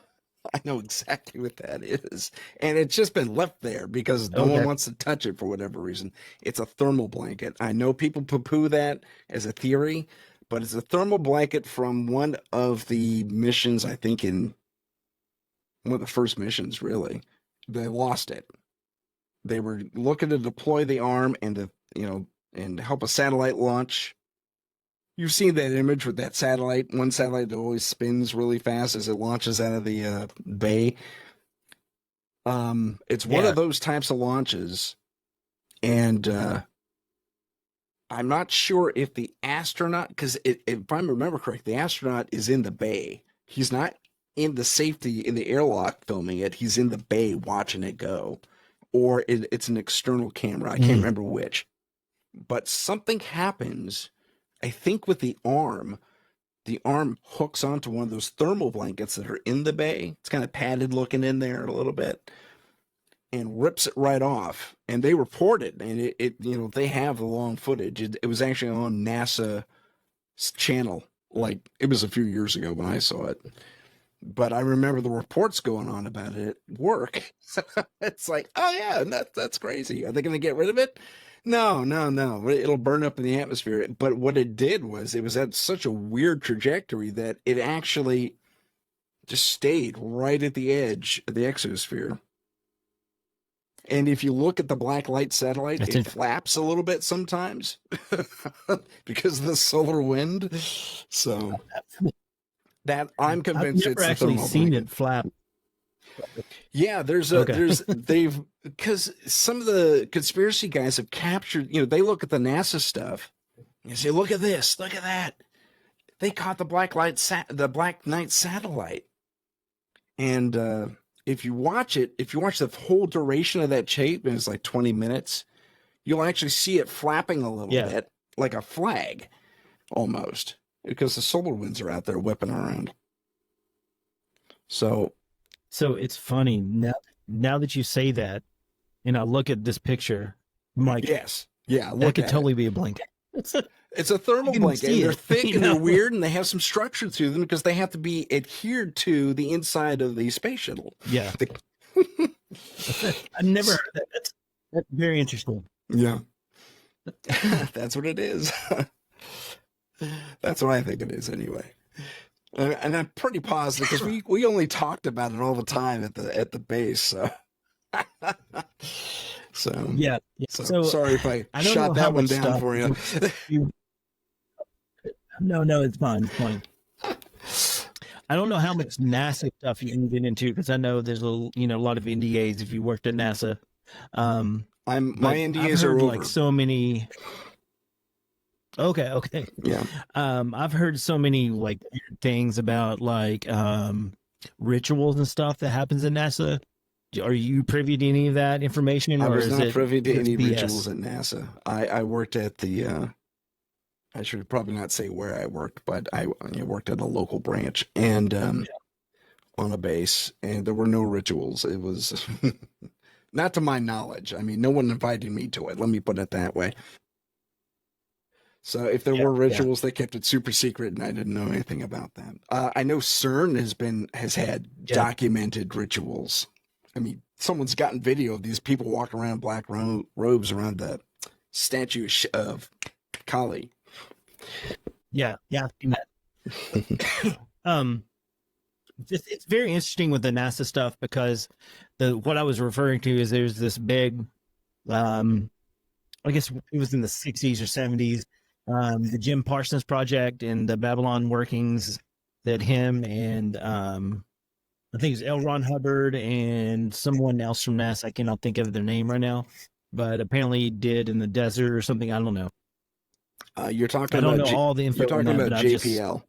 [SPEAKER 2] I know exactly what that is. And it's just been left there because no one wants to touch it for whatever reason. It's a thermal blanket. I know people poo-poo that as a theory, but it's a thermal blanket from one of the missions, I think in one of the first missions, really. They lost it. They were looking to deploy the arm and and help a satellite launch. You've seen that image with that satellite. One satellite that always spins really fast as it launches out of the bay. It's one of those types of launches. And I'm not sure if the astronaut, because if I remember correct, the astronaut is in the bay. He's not in the safety in the airlock filming it. He's in the bay watching it go. Or it's an external camera. I can't remember which. But something happens, I think, with the arm the arm hooks onto one of those thermal blankets that are in the bay. It's kind of padded looking in there a little bit, and rips it right off. And they report it, and they have the long footage. It was actually on NASA's channel. Like, it was a few years ago when I saw it. But I remember the reports going on about it at work. It's like, oh yeah, that's crazy. Are they going to get rid of it? No. It'll burn up in the atmosphere. But what it did was, it was at such a weird trajectory that it actually just stayed right at the edge of the exosphere. And if you look at the black light satellite, it flaps a little bit sometimes because of the solar wind. So that, I'm convinced
[SPEAKER 1] I've never actually seen it flap.
[SPEAKER 2] Yeah, because some of the conspiracy guys have captured, they look at the NASA stuff and say, look at this, look at that. They caught the black night satellite. And if you watch the whole duration of that tape, and it's like 20 minutes, you'll actually see it flapping a little bit, like a flag, almost, because the solar winds are out there whipping around. So
[SPEAKER 1] it's funny now that you say that, and I look at this picture, I'm like,
[SPEAKER 2] yes, yeah,
[SPEAKER 1] that could totally be a blanket.
[SPEAKER 2] It's a thermal blanket. And they're thick and they're weird, and they have some structure to them because they have to be adhered to the inside of the space shuttle.
[SPEAKER 1] Yeah. I've never heard of that. That's very interesting.
[SPEAKER 2] Yeah. That's what it is. That's what I think it is anyway. And I'm pretty positive because we only talked about it all the time at the base. So,
[SPEAKER 1] yeah.
[SPEAKER 2] So sorry if I shot that one down for you.
[SPEAKER 1] No, it's fine. It's fine. I don't know how much NASA stuff you can get into because I know there's a lot of NDAs if you worked at NASA.
[SPEAKER 2] My NDAs are over.
[SPEAKER 1] Like so many. Okay.
[SPEAKER 2] Yeah.
[SPEAKER 1] I've heard so many like things about like rituals and stuff that happens in NASA. Are you privy to any of that information?
[SPEAKER 2] I was not privy to any rituals at NASA. I worked at the. I should probably not say where I worked, but I worked at a local branch and on a base, and there were no rituals. It was not to my knowledge. I mean, no one invited me to it. Let me put it that way. So if there were rituals, they kept it super secret, and I didn't know anything about that. I know CERN has had documented rituals. I mean, someone's gotten video of these people walking around in black robes around the statue of Kali.
[SPEAKER 1] Yeah. It's very interesting with the NASA stuff because what I was referring to is there's this big, I guess it was in the 60s or 70s, the Jim Parsons project and the Babylon workings that him and I think it was L. Ron Hubbard and someone else from NASA. I cannot think of their name right now, but apparently did in the desert or something. I don't know.
[SPEAKER 2] You're talking
[SPEAKER 1] I don't
[SPEAKER 2] about
[SPEAKER 1] know all the info.
[SPEAKER 2] You're talking about JPL.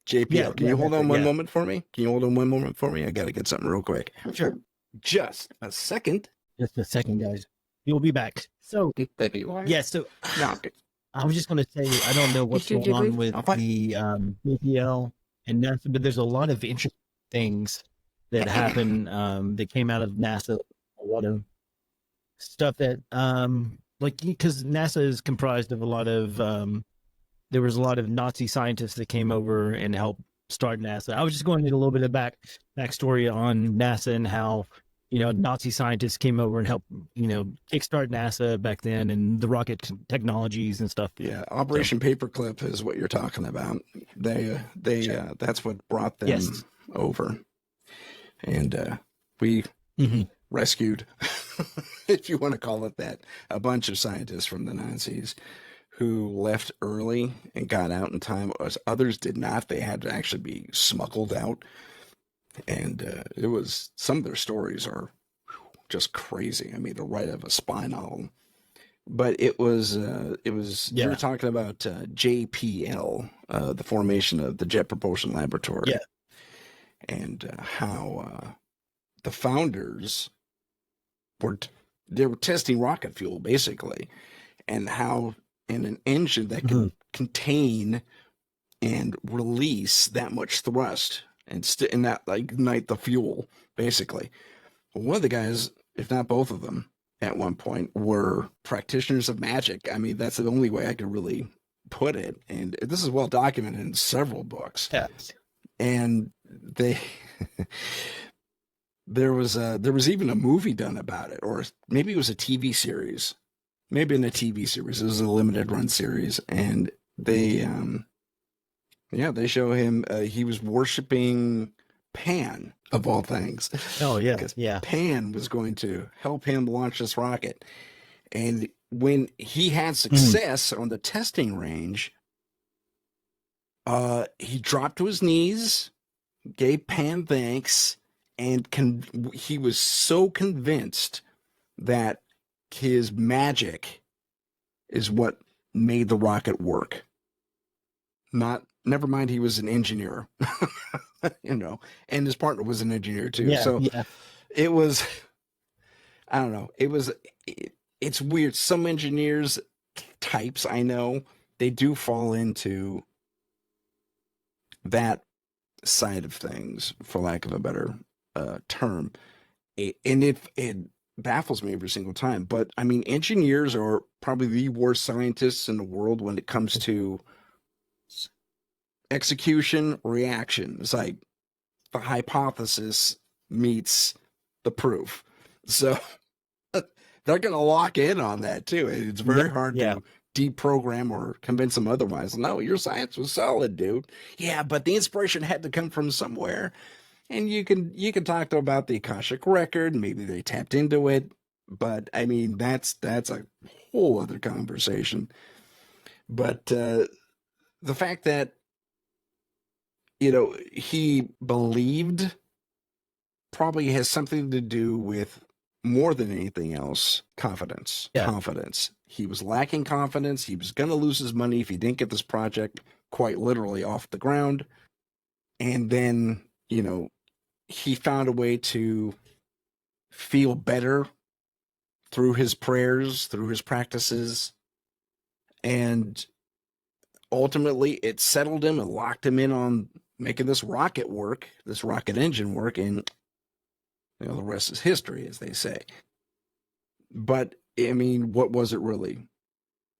[SPEAKER 2] JPL. Can you hold on one moment for me? I got to get something real quick.
[SPEAKER 1] Sure.
[SPEAKER 2] Just a second.
[SPEAKER 1] Just a second, guys. You'll be back. So, so I was just going to say, I don't know what's going on with the JPL and NASA, but there's a lot of interesting things that happen that came out of NASA. A lot of stuff that because NASA is comprised of a lot of there was a lot of Nazi scientists that came over and helped start NASA. I was just going into a little bit of backstory on NASA and how Nazi scientists came over and helped kickstart NASA back then and the rocket technologies and stuff.
[SPEAKER 2] Yeah, Operation Paperclip is what you're talking about. They that's what brought them over, and we rescued, if you want to call it that, a bunch of scientists from the Nazis who left early and got out in time. Others did not. They had to actually be smuggled out. And it was, some of their stories are just crazy. I mean, they're right out of a spy novel. But you were talking about JPL, the formation of the Jet Propulsion Laboratory. Yeah. And how the founders they were testing rocket fuel, basically, and and an engine that can contain and release that much thrust and that like ignite the fuel, basically. One of the guys, if not both of them, at one point were practitioners of magic. I mean, that's the only way I could really put it. And this is well documented in several books.
[SPEAKER 1] Yeah.
[SPEAKER 2] And they there was even a movie done about it, or maybe it was a TV series. Maybe in a TV series. It was a limited run series, and they they show him he was worshiping Pan, of all things.
[SPEAKER 1] Oh, yeah.
[SPEAKER 2] Because
[SPEAKER 1] Yeah.
[SPEAKER 2] Pan was going to help him launch this rocket. And when he had success on the testing range, he dropped to his knees, gave Pan thanks, and he was so convinced that his magic is what made the rocket work. Never mind, he was an engineer, and his partner was an engineer too.
[SPEAKER 1] Yeah,
[SPEAKER 2] so
[SPEAKER 1] yeah.
[SPEAKER 2] it was, I don't know. It's weird. Some engineers types I know, they do fall into that side of things, for lack of a better term. And it baffles me every single time. But I mean, engineers are probably the worst scientists in the world when it comes to execution, reaction. It's like the hypothesis meets the proof. So they're going to lock in on that too. It's very hard to deprogram or convince them otherwise. No, your science was solid, dude. Yeah, but the inspiration had to come from somewhere. And you can talk to them about the Akashic record. Maybe they tapped into it, but I mean that's a whole other conversation. But the fact that he believed probably has something to do with, more than anything else, confidence.
[SPEAKER 1] Yeah.
[SPEAKER 2] Confidence. He was lacking confidence. He was going to lose his money if he didn't get this project quite literally off the ground. And then, he found a way to feel better through his prayers, through his practices. And ultimately, it settled him and locked him in on making this rocket work, this rocket engine work, and the rest is history, as they say. But I mean, what was it really?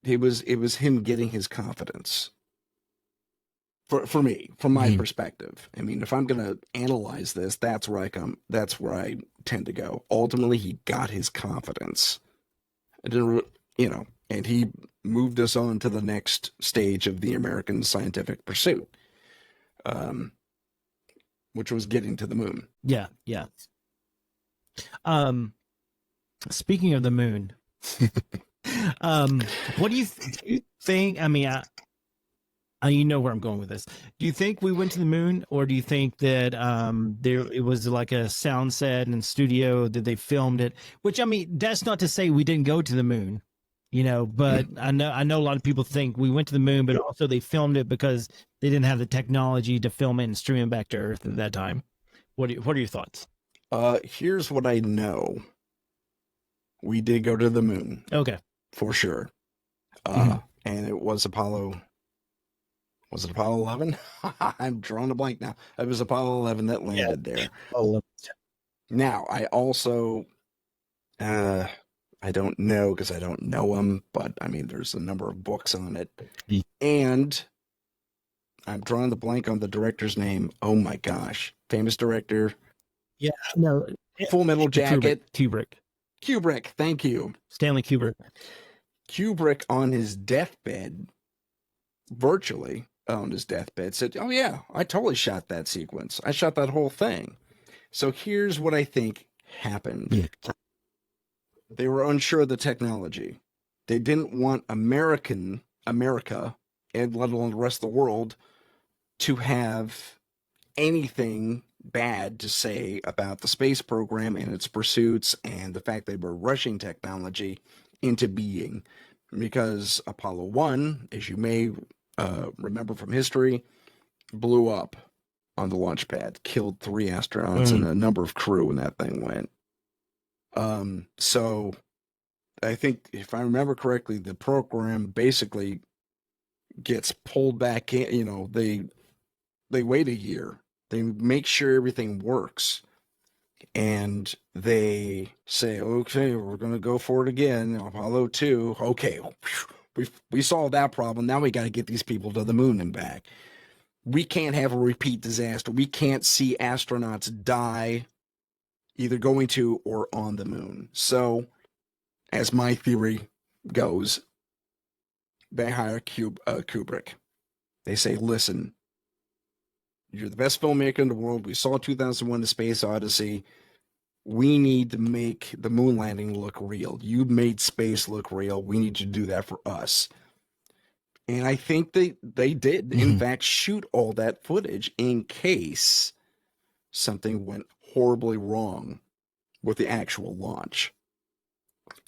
[SPEAKER 2] It was him getting his confidence. For me, from my perspective. I mean, if I'm gonna analyze this, that's where I tend to go. Ultimately, he got his confidence. And he moved us on to the next stage of the American scientific pursuit, which was getting to the moon.
[SPEAKER 1] Yeah, yeah. Speaking of the moon, what do you think? I mean, you know where I'm going with this. Do you think we went to the moon, or do you think that it was like a sound set and studio that they filmed it? Which, I mean, that's not to say we didn't go to the moon, but I know a lot of people think we went to the moon, but also they filmed it because they didn't have the technology to film it and stream it back to Earth at that time. What are your thoughts?
[SPEAKER 2] Here's what I know. We did go to the moon.
[SPEAKER 1] Okay.
[SPEAKER 2] For sure. And it was Apollo. Was it Apollo 11? I'm drawing a blank now. It was Apollo 11 that landed there. Now, I also, I don't know because I don't know him, but I mean, there's a number of books on it. And I'm drawing the blank on the director's name. Oh my gosh. Famous director.
[SPEAKER 1] Yeah, no.
[SPEAKER 2] Full Metal Jacket.
[SPEAKER 1] Kubrick.
[SPEAKER 2] Thank you.
[SPEAKER 1] Stanley Kubrick.
[SPEAKER 2] Kubrick on his deathbed, virtually on his deathbed, said, "Oh yeah, I totally shot that sequence. I shot that whole thing." So here's what I think happened. Yeah. They were unsure of the technology. They didn't want America, and let alone the rest of the world, to have anything bad to say about the space program and its pursuits and the fact they were rushing technology into being. Because Apollo 1, as you may remember from history, blew up on the launch pad, killed 3 astronauts and a number of crew when that thing went. So I think if I remember correctly, the program basically gets pulled back in. They wait a year. They make sure everything works, and they say, "Okay, we're going to go for it again." Apollo 2. Okay, we solved that problem. Now we got to get these people to the moon and back. We can't have a repeat disaster. We can't see astronauts die either going to or on the moon. So, as my theory goes, they hire Kubrick. They say, listen, you're the best filmmaker in the world. We saw 2001: The Space Odyssey. We need to make the moon landing look real. You made space look real. We need you to do that for us. And I think they did, in fact, shoot all that footage in case something went horribly wrong with the actual launch.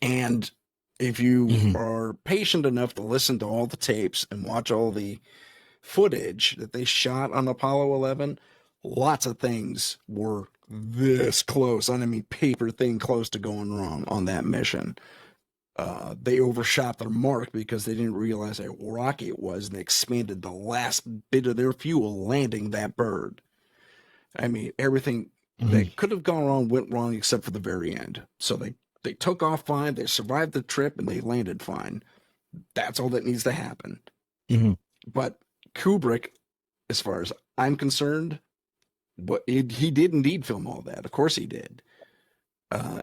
[SPEAKER 2] And if you are patient enough to listen to all the tapes and watch all the footage that they shot on Apollo 11, lots of things were this close. I mean, paper thin close to going wrong on that mission. They overshot their mark because they didn't realize how rocky it was, and they expanded the last bit of their fuel landing that bird. I mean, everything that could have gone wrong went wrong except for the very end. So they took off fine, they survived the trip, and they landed fine. That's all that needs to happen. But Kubrick, as far as I'm concerned, he did indeed film all that. Of course he did.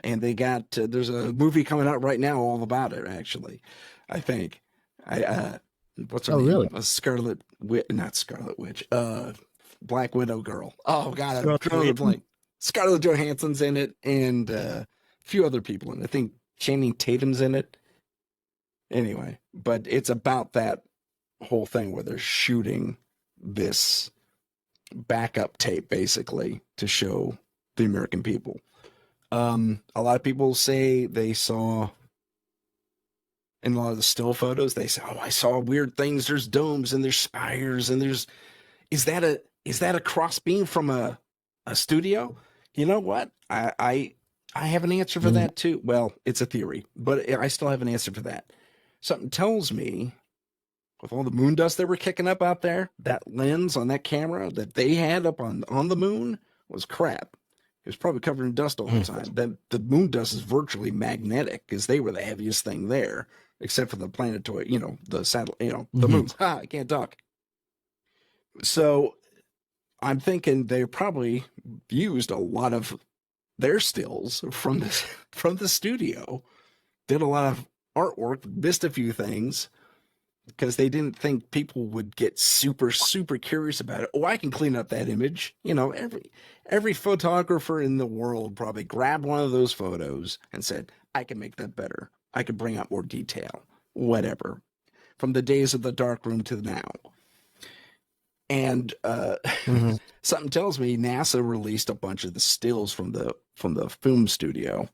[SPEAKER 2] And they got, there's a movie coming out right now all about it, actually, I think. What's her name?
[SPEAKER 1] Really?
[SPEAKER 2] Not Scarlet Witch, Black Widow girl. Oh, God, I'm
[SPEAKER 1] Scarlett
[SPEAKER 2] drawing a blank. Scarlett Johansson's in it, and a few other people in it. I think Channing Tatum's in it. Anyway, but it's about that whole thing where they're shooting this backup tape, basically, to show the American people. A lot of people say they saw, in a lot of the still photos, they say, "Oh, I saw weird things. There's domes and there's spires and there's." Is that a cross beam from a studio? You know what? I have an answer for that too. Well, it's a theory, but I still have an answer for that. Something tells me, with all the moon dust that were kicking up out there, that lens on that camera that they had up on the moon was crap. It was probably covered in dust all the time. The moon dust is virtually magnetic because they were the heaviest thing there, except for the planetoid, the satellite, the moon. I can't talk. So I'm thinking they probably used a lot of their stills from the studio, did a lot of artwork, missed a few things, because they didn't think people would get super, super curious about it. Oh, I can clean up that image. Every photographer in the world probably grabbed one of those photos and said, I can make that better. I could bring out more detail, whatever. From the days of the darkroom to now. And something tells me NASA released a bunch of the stills from the film studio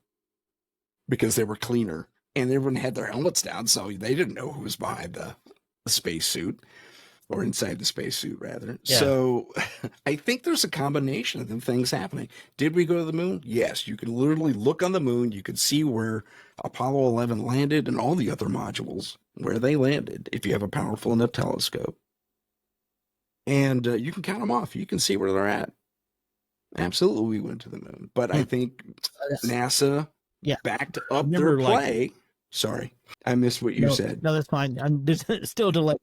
[SPEAKER 2] because they were cleaner. And everyone had their helmets down, so they didn't know who was behind the spacesuit, or inside the spacesuit, rather. Yeah. So I think there's a combination of the things happening. Did we go to the moon? Yes. You can literally look on the moon. You can see where Apollo 11 landed and all the other modules, where they landed, if you have a powerful enough telescope. And you can count them off. You can see where they're at. Absolutely, we went to the moon. But I think NASA backed up their play. Sorry, I missed what you said.
[SPEAKER 1] No, that's fine. I'm still delayed.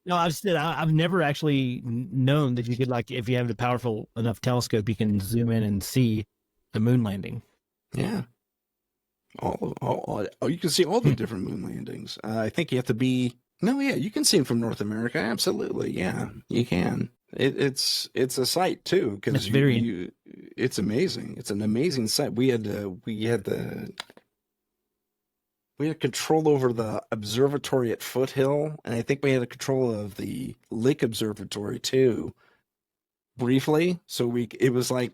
[SPEAKER 1] No, I've never actually known that you could, if you have a powerful enough telescope, you can zoom in and see the moon landing.
[SPEAKER 2] Yeah. You can see all the different moon landings. I think you have to be. No, yeah, you can see them from North America. Absolutely, yeah, you can. It's a sight too, because it's amazing. It's an amazing sight. We had control over the observatory at Foothill, and I think we had a control of the Lake Observatory too, briefly. So it was like,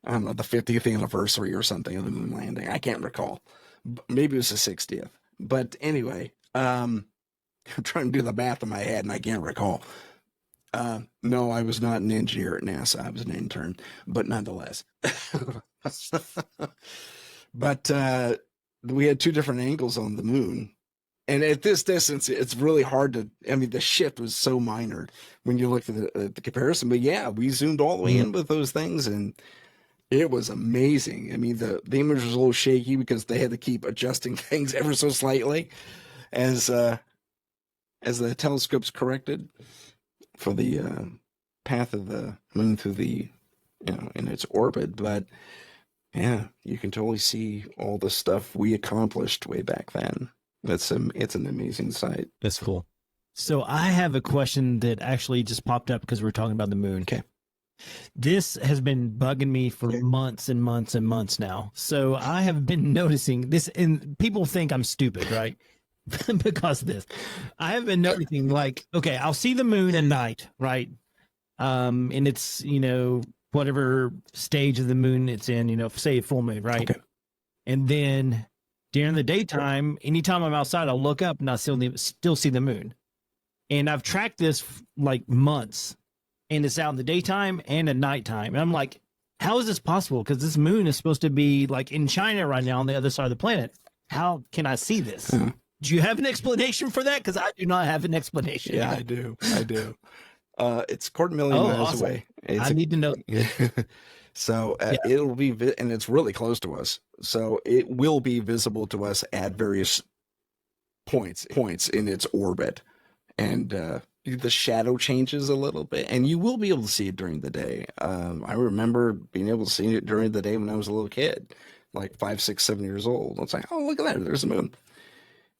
[SPEAKER 2] I don't know, the 50th anniversary or something of the moon landing. I can't recall. Maybe it was the 60th. But anyway, I'm trying to do the math in my head, and I can't recall. No, I was not an engineer at NASA. I was an intern, but nonetheless. But we had two different angles on the moon. And at this distance, it's really hard to. I mean, the shift was so minor when you look at the comparison. But yeah, we zoomed all the way in with those things, and it was amazing. I mean, the image was a little shaky because they had to keep adjusting things ever so slightly as the telescopes corrected for the path of the moon through the in its orbit. But yeah, you can totally see all the stuff we accomplished way back then. It's an amazing sight.
[SPEAKER 1] That's cool. So I have a question that actually just popped up because we're talking about the moon.
[SPEAKER 2] Okay.
[SPEAKER 1] This has been bugging me for months and months and months now. So I have been noticing this, and people think I'm stupid, right? Because of this. I have been noticing, like, okay, I'll see the moon at night, right? And it's, whatever stage of the moon it's in, say full moon, right?
[SPEAKER 2] Okay.
[SPEAKER 1] And then during the daytime, anytime I'm outside, I'll look up and I still see the moon. And I've tracked this like months, and it's out in the daytime and at nighttime. And I'm like, how is this possible? Because this moon is supposed to be like in China right now on the other side of the planet. How can I see this? Do you have an explanation for that? Because I do not have an explanation.
[SPEAKER 2] Yeah, I do. It's a quarter million miles
[SPEAKER 1] awesome.
[SPEAKER 2] away.
[SPEAKER 1] I need to know.
[SPEAKER 2] So it'll be, and it's really close to us. So it will be visible to us at various points in its orbit. And the shadow changes a little bit, and you will be able to see it during the day. I remember being able to see it during the day when I was a little kid, like 5, 6, 7 years old. It's like, oh, look at that, there's the moon.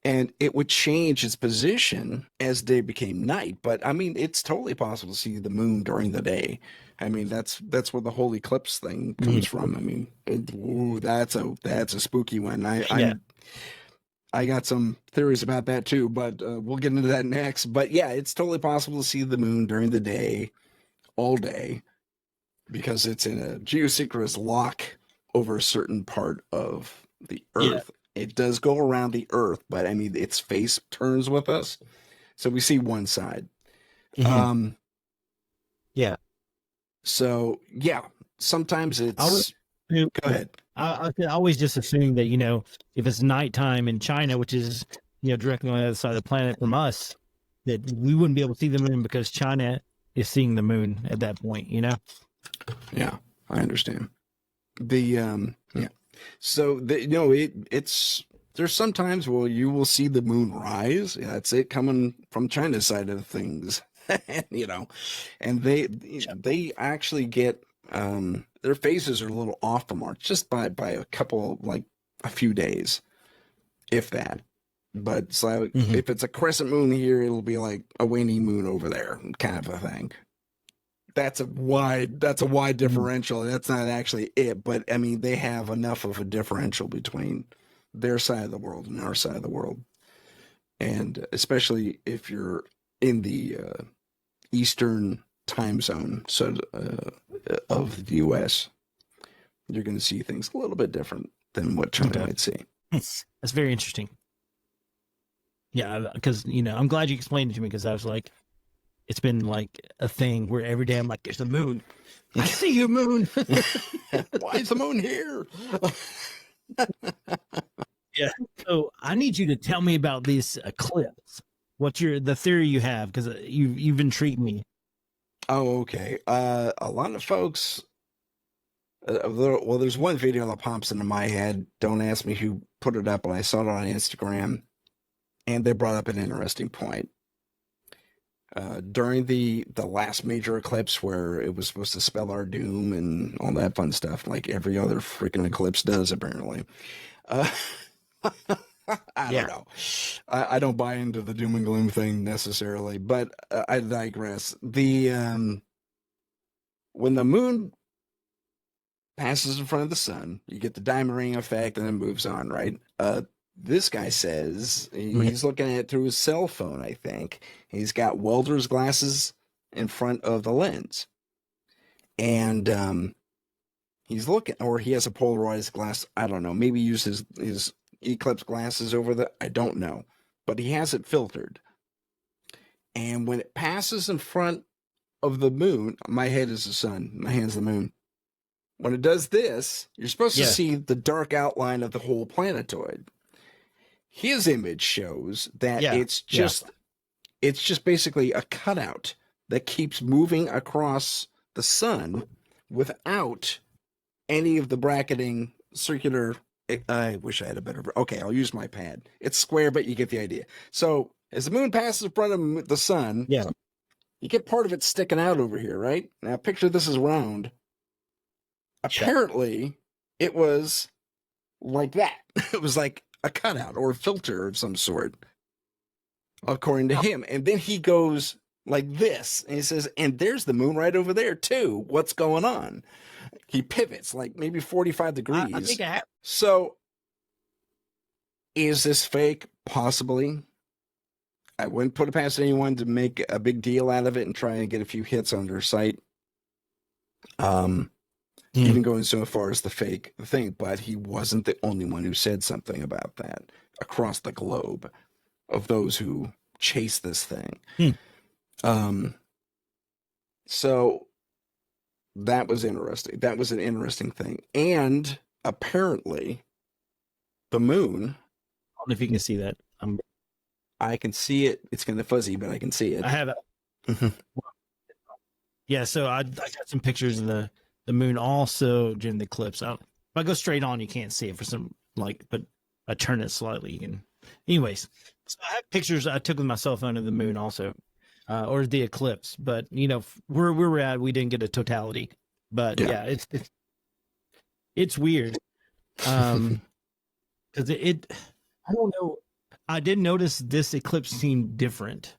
[SPEAKER 2] And it would change its position as day became night. But I mean, it's totally possible to see the moon during the day. I mean, that's where the whole eclipse thing comes from. I mean, that's a spooky one. I got some theories about that too, but we'll get into that next. But yeah, it's totally possible to see the moon during the day, all day, because it's in a geosynchronous lock over a certain part of the Earth. Yeah. It does go around the Earth, but I mean, its face turns with us, so we see one side.
[SPEAKER 1] Mm-hmm.
[SPEAKER 2] Yeah. So yeah, sometimes it's. Go ahead.
[SPEAKER 1] I always just assume that, if it's nighttime in China, which is, directly on the other side of the planet from us, that we wouldn't be able to see the moon because China is seeing the moon at that point, Yeah,
[SPEAKER 2] I understand. So it's there's sometimes where you will see the moon rise. Yeah, that's it coming from China's side of things, and they actually get their phases are a little off from ours just by a couple, like a few days, if that. But so if it's a crescent moon here, it'll be like a waning moon over there, kind of a thing. That's a wide differential. That's not actually it, but I mean, they have enough of a differential between their side of the world and our side of the world. And especially if you're in the Eastern time zone, so of the U.S., you're going to see things a little bit different than what China might see.
[SPEAKER 1] That's very interesting. Yeah, because, I'm glad you explained it to me, because I was like, it's been like a thing where every day I'm like, there's the moon. I see you, moon.
[SPEAKER 2] Why is the moon here?
[SPEAKER 1] Yeah. So I need you to tell me about this eclipse. What's the theory you have? Because you've intrigued me.
[SPEAKER 2] Oh, okay. A lot of folks. Well, there's one video that pops into my head. Don't ask me who put it up, but I saw it on Instagram, and they brought up an interesting point. During the last major eclipse, where it was supposed to spell our doom and all that fun stuff, like every other freaking eclipse does, apparently. I don't know. I don't buy into the doom and gloom thing necessarily, but I digress. When the moon passes in front of the sun, you get the diamond ring effect, and it moves on, right? This guy says he's looking at it through his cell phone, I think. He's got welder's glasses in front of the lens. And he's looking, or he has a polarized glass. I don't know. Maybe he uses his eclipse glasses over I don't know. But he has it filtered. And when it passes in front of the moon, my head is the sun, my hand's the moon. When it does this, you're supposed to see the dark outline of the whole planetoid. his image shows that
[SPEAKER 1] Yeah,
[SPEAKER 2] it's just basically a cutout that keeps moving across the sun without any of the bracketing circular. I wish I had a better. Okay, I'll use my pad. It's square, but you get the idea. So as the moon passes in front of the sun,
[SPEAKER 1] yeah.
[SPEAKER 2] you get part of it sticking out over here, right? Now picture this is round. Apparently, it was like that. It was like a cutout or a filter of some sort, according to him. And then he goes like this, and he says, and there's the moon right over there, too. What's going on? He pivots like maybe 45 degrees.
[SPEAKER 1] I think I have.
[SPEAKER 2] So, is this fake? Possibly. I wouldn't put it past anyone to make a big deal out of it and try and get a few hits on their site. Even going so far as the fake thing, but he wasn't the only one who said something about that across the globe of those who chase this thing. So that was interesting. That was an interesting thing. And apparently the moon,
[SPEAKER 1] I don't know if you can see that.
[SPEAKER 2] I can see it. It's kind of fuzzy, but I can see it.
[SPEAKER 1] I have it. Yeah, so I got some pictures of the moon also during the eclipse. If I go straight on, you can't see it for some but I turn it slightly. You can. Anyways, so I have pictures I took with my cell phone of the moon also, or the eclipse. But where we were at, we didn't get a totality. But yeah, it's weird. Because I don't know. I did notice this eclipse seemed different.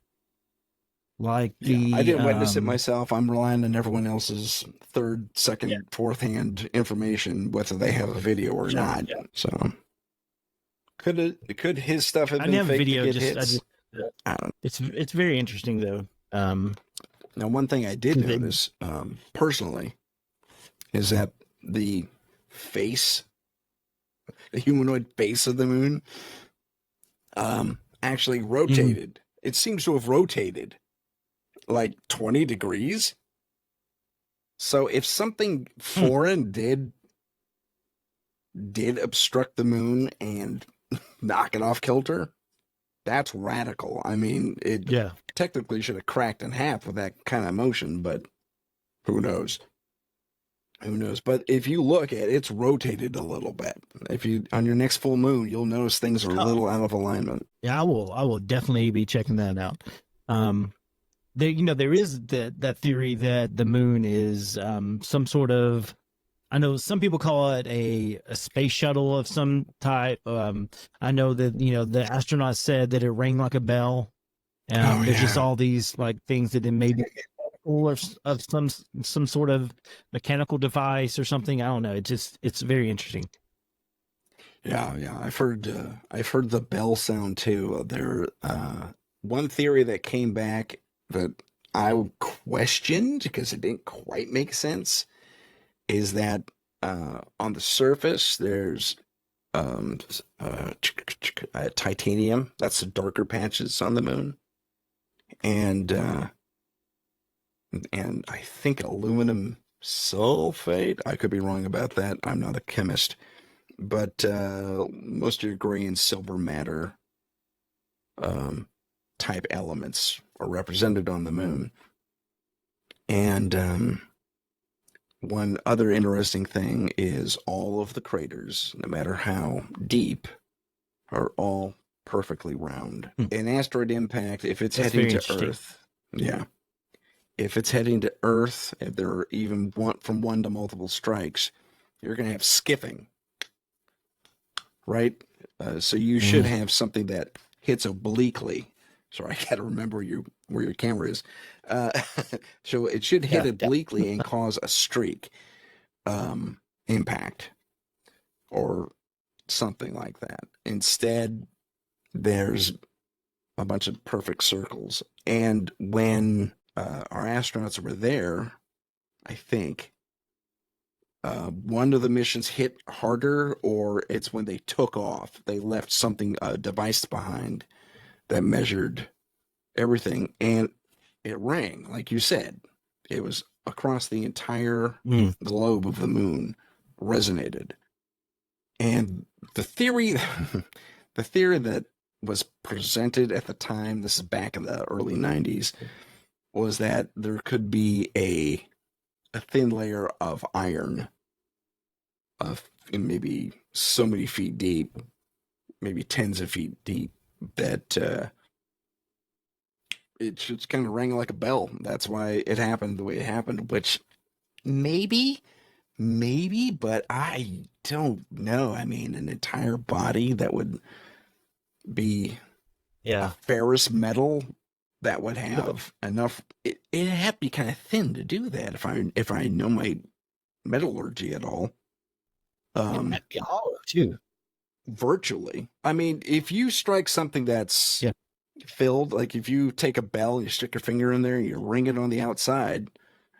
[SPEAKER 1] Like
[SPEAKER 2] I didn't witness it myself. I'm relying on everyone else's third, second, fourth hand information, whether they have a video or not. Yeah. So could his stuff have been
[SPEAKER 1] have
[SPEAKER 2] fake
[SPEAKER 1] video,
[SPEAKER 2] to get hits? I don't know.
[SPEAKER 1] It's very interesting though.
[SPEAKER 2] Now, one thing I did notice personally is that the humanoid face of the moon, actually rotated. It seems to have rotated like 20 degrees. So if something foreign did obstruct the moon and knock it off kilter, that's radical. I mean, it technically should have cracked in half with that kind of motion, but who knows? Who knows? But if you look at it, it's rotated a little bit. If you on your next full moon, you'll notice things are a little out of alignment.
[SPEAKER 1] Yeah, I will definitely be checking that out. There is that theory that the moon is some sort of, I know some people call it a space shuttle of some type. I know that the astronauts said that it rang like a bell. There's just all these like things that it may be of some sort of mechanical device or something. I don't know. It's very interesting.
[SPEAKER 2] Yeah. I've heard the bell sound too. There, one theory that came back that I questioned because it didn't quite make sense is that on the surface there's titanium. That's the darker patches on the moon, and I think aluminum sulfate. I could be wrong about that. I'm not a chemist, but most of your gray and silver matter type elements are represented on the moon. And one other interesting thing is all of the craters, no matter how deep, are all perfectly round. An asteroid impact, if it's heading to Earth, if it's heading to Earth, if there are even from one to multiple strikes, you're going to have skipping, right? So you should have something that hits obliquely. Sorry, I got to remember where your camera is. So it should hit obliquely and cause a streak impact or something like that. Instead, there's a bunch of perfect circles. And when our astronauts were there, I think one of the missions hit harder, or it's when they took off. They left something, a device behind that measured everything, and it rang, like you said. It was across the entire globe of the moon, resonated. And the theory the theory that was presented at the time, this is back in the early 90s, was that there could be a thin layer of iron of maybe so many feet deep, maybe tens of feet deep, that it just kind of rang like a bell. That's why it happened the way it happened, which maybe, but I don't know. I mean, an entire body that would be a ferrous metal that would have enough. It'd have to be kind of thin to do that. If I know my metallurgy at all.
[SPEAKER 1] It might be hollow too.
[SPEAKER 2] Virtually. I mean, if you strike something that's filled, like if you take a bell and you stick your finger in there and you ring it on the outside,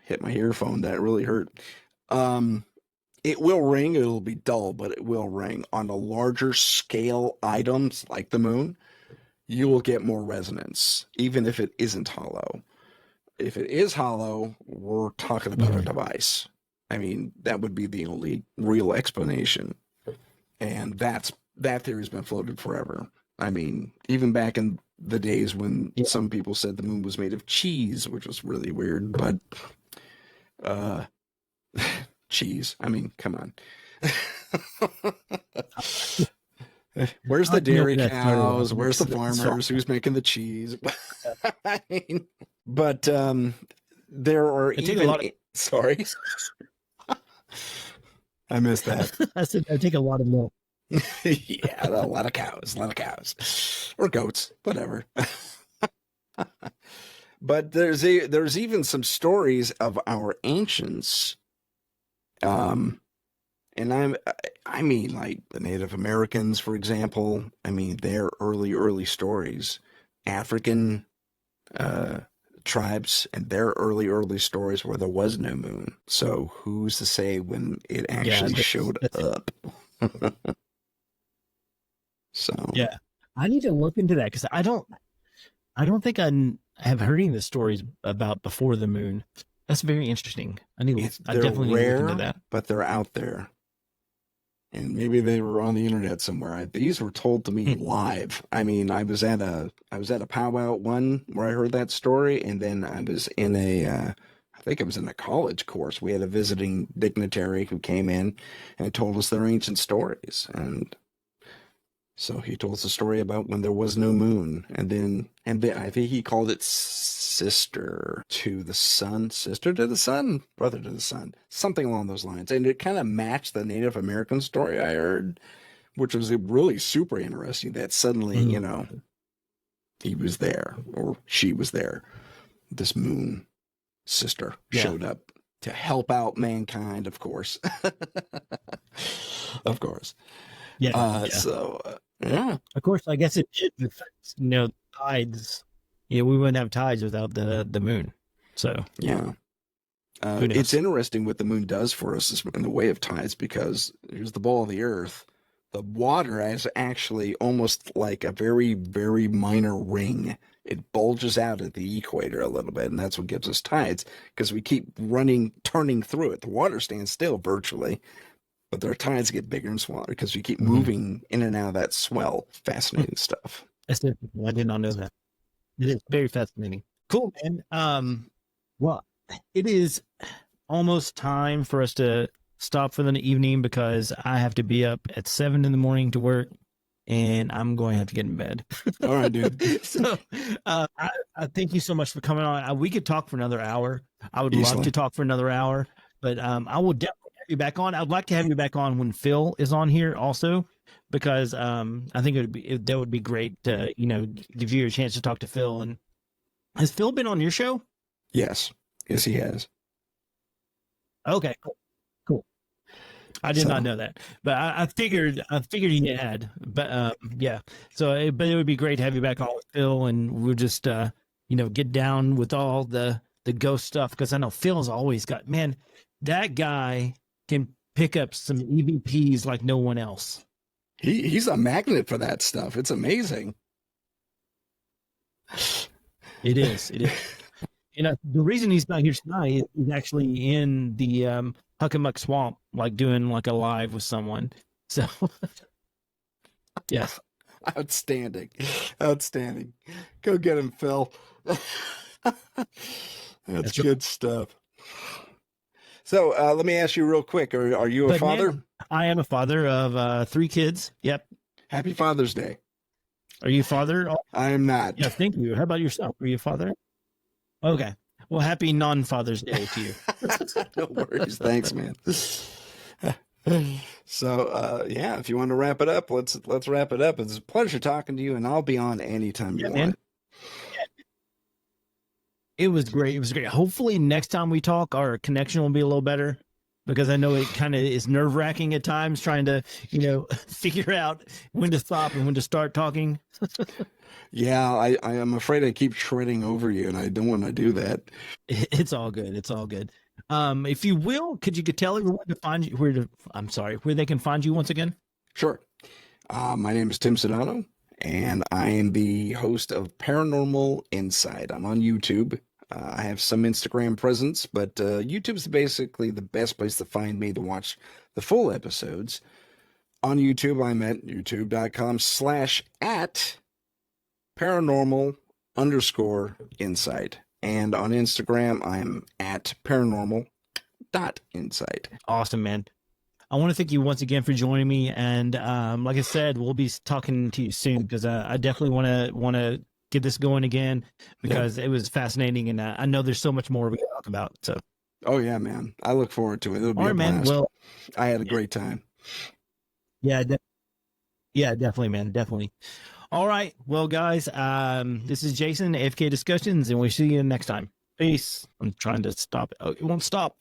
[SPEAKER 2] hit my earphone, that really hurt. It will ring, it'll be dull, but it will ring. On the larger scale items like the moon, you will get more resonance, even if it isn't hollow. If it is hollow, we're talking about a device. I mean, that would be the only real explanation. And that theory's been floated forever. I mean, even back in the days when some people said the moon was made of cheese, which was really weird, but cheese. I mean, come on. Where's the dairy cows? Where's the farmers? Who's making the cheese? I mean, but there are even... Sorry. I missed that.
[SPEAKER 1] I said I take a lot of milk.
[SPEAKER 2] Yeah, a lot of cows, or goats, whatever. But there's even some stories of our ancients, and I mean like the Native Americans, for example. I mean their early stories, African tribes and their early stories where there was no moon. So who's to say when it actually showed up? So
[SPEAKER 1] yeah, I need to look into that because I don't think I have heard any of the stories about before the moon. That's very interesting. I definitely need to look into that.
[SPEAKER 2] But they're out there. And maybe they were on the internet somewhere. These were told to me live. I mean, I was at a powwow at one where I heard that story, and then I was in I think I was in a college course. We had a visiting dignitary who came in and told us their ancient stories. And so he told us a story about when there was no moon, and then I think he called it sister to the sun, brother to the sun, something along those lines. And it kind of matched the Native American story I heard, which was really super interesting. That suddenly, he was there or she was there. This moon sister showed up to help out mankind, of course. Of course. Yeah. So, yeah.
[SPEAKER 1] Of course, I guess it affects, tides. Yeah, we wouldn't have tides without the moon. So,
[SPEAKER 2] yeah. It's interesting what the moon does for us in the way of tides, because here's the ball of the earth. The water is actually almost like a very, very minor ring. It bulges out at the equator a little bit, and that's what gives us tides, because we keep turning through it. The water stands still virtually, but their tides get bigger and smaller because we keep moving in and out of that swell. Fascinating stuff.
[SPEAKER 1] That's interesting. I did not know that. It is very fascinating. Cool, man. Well, it is almost time for us to stop for the evening because I have to be up at 7 a.m. to work, and I'm going to have to get in bed.
[SPEAKER 2] All right, dude.
[SPEAKER 1] So I thank you so much for coming on. We could talk for another hour. I would love to talk for another hour, but I will definitely have you back on. I'd like to have you back on when Phil is on here also, because I think that would be great to, give you a chance to talk to Phil. And has Phil been on your show?
[SPEAKER 2] Yes, he has.
[SPEAKER 1] Okay, cool. I did not know that, but I figured he had. But yeah. So, but it would be great to have you back on with Phil, and we'll just get down with all the ghost stuff, because I know Phil's always got, man, that guy can pick up some EVPs like no one else.
[SPEAKER 2] He's a magnet for that stuff. It's amazing.
[SPEAKER 1] It is. The reason he's not here tonight is he's actually in the Huckamuck Swamp, like doing like a live with someone. So, yeah.
[SPEAKER 2] Outstanding. Outstanding. Go get him, Phil. That's good stuff. So let me ask you real quick. Are you a father?
[SPEAKER 1] Man, I am a father of 3 kids. Yep.
[SPEAKER 2] Happy Father's Day.
[SPEAKER 1] Are you a father?
[SPEAKER 2] I am not.
[SPEAKER 1] Yeah, thank you. How about yourself? Are you a father? Okay. Well, happy non-Father's Day to you.
[SPEAKER 2] No worries. Thanks, man. So yeah, if you want to wrap it up, let's wrap it up. It's a pleasure talking to you, and I'll be on anytime you want.
[SPEAKER 1] It was great. It was great. Hopefully next time we talk, our connection will be a little better, because I know it kind of is nerve-wracking at times trying to, figure out when to stop and when to start talking.
[SPEAKER 2] Yeah, I am afraid I keep shredding over you, and I don't want to do that.
[SPEAKER 1] It's all good. It's all good. If you will, could you tell everyone to find you where they can find you once again?
[SPEAKER 2] Sure. My name is Tim Sedano, and I am the host of Paranormal Insight. I'm on YouTube. I have some Instagram presence, but YouTube's basically the best place to find me to watch the full episodes. On YouTube, I'm at youtube.com/paranormal_insight. And on Instagram, I'm at paranormal.insight.
[SPEAKER 1] Awesome, man. I want to thank you once again for joining me. And like I said, we'll be talking to you soon, because I definitely want to get this going again, because it was fascinating. And I know there's so much more we can talk about. So.
[SPEAKER 2] Oh, yeah, man. I look forward to it. It'll be
[SPEAKER 1] all right, man. Well,
[SPEAKER 2] I had a great time.
[SPEAKER 1] Yeah. Definitely, man. Definitely. All right. Well, guys, this is Jason, AFK Discussions, and we'll see you next time. Peace. I'm trying to stop it. Oh, it won't stop.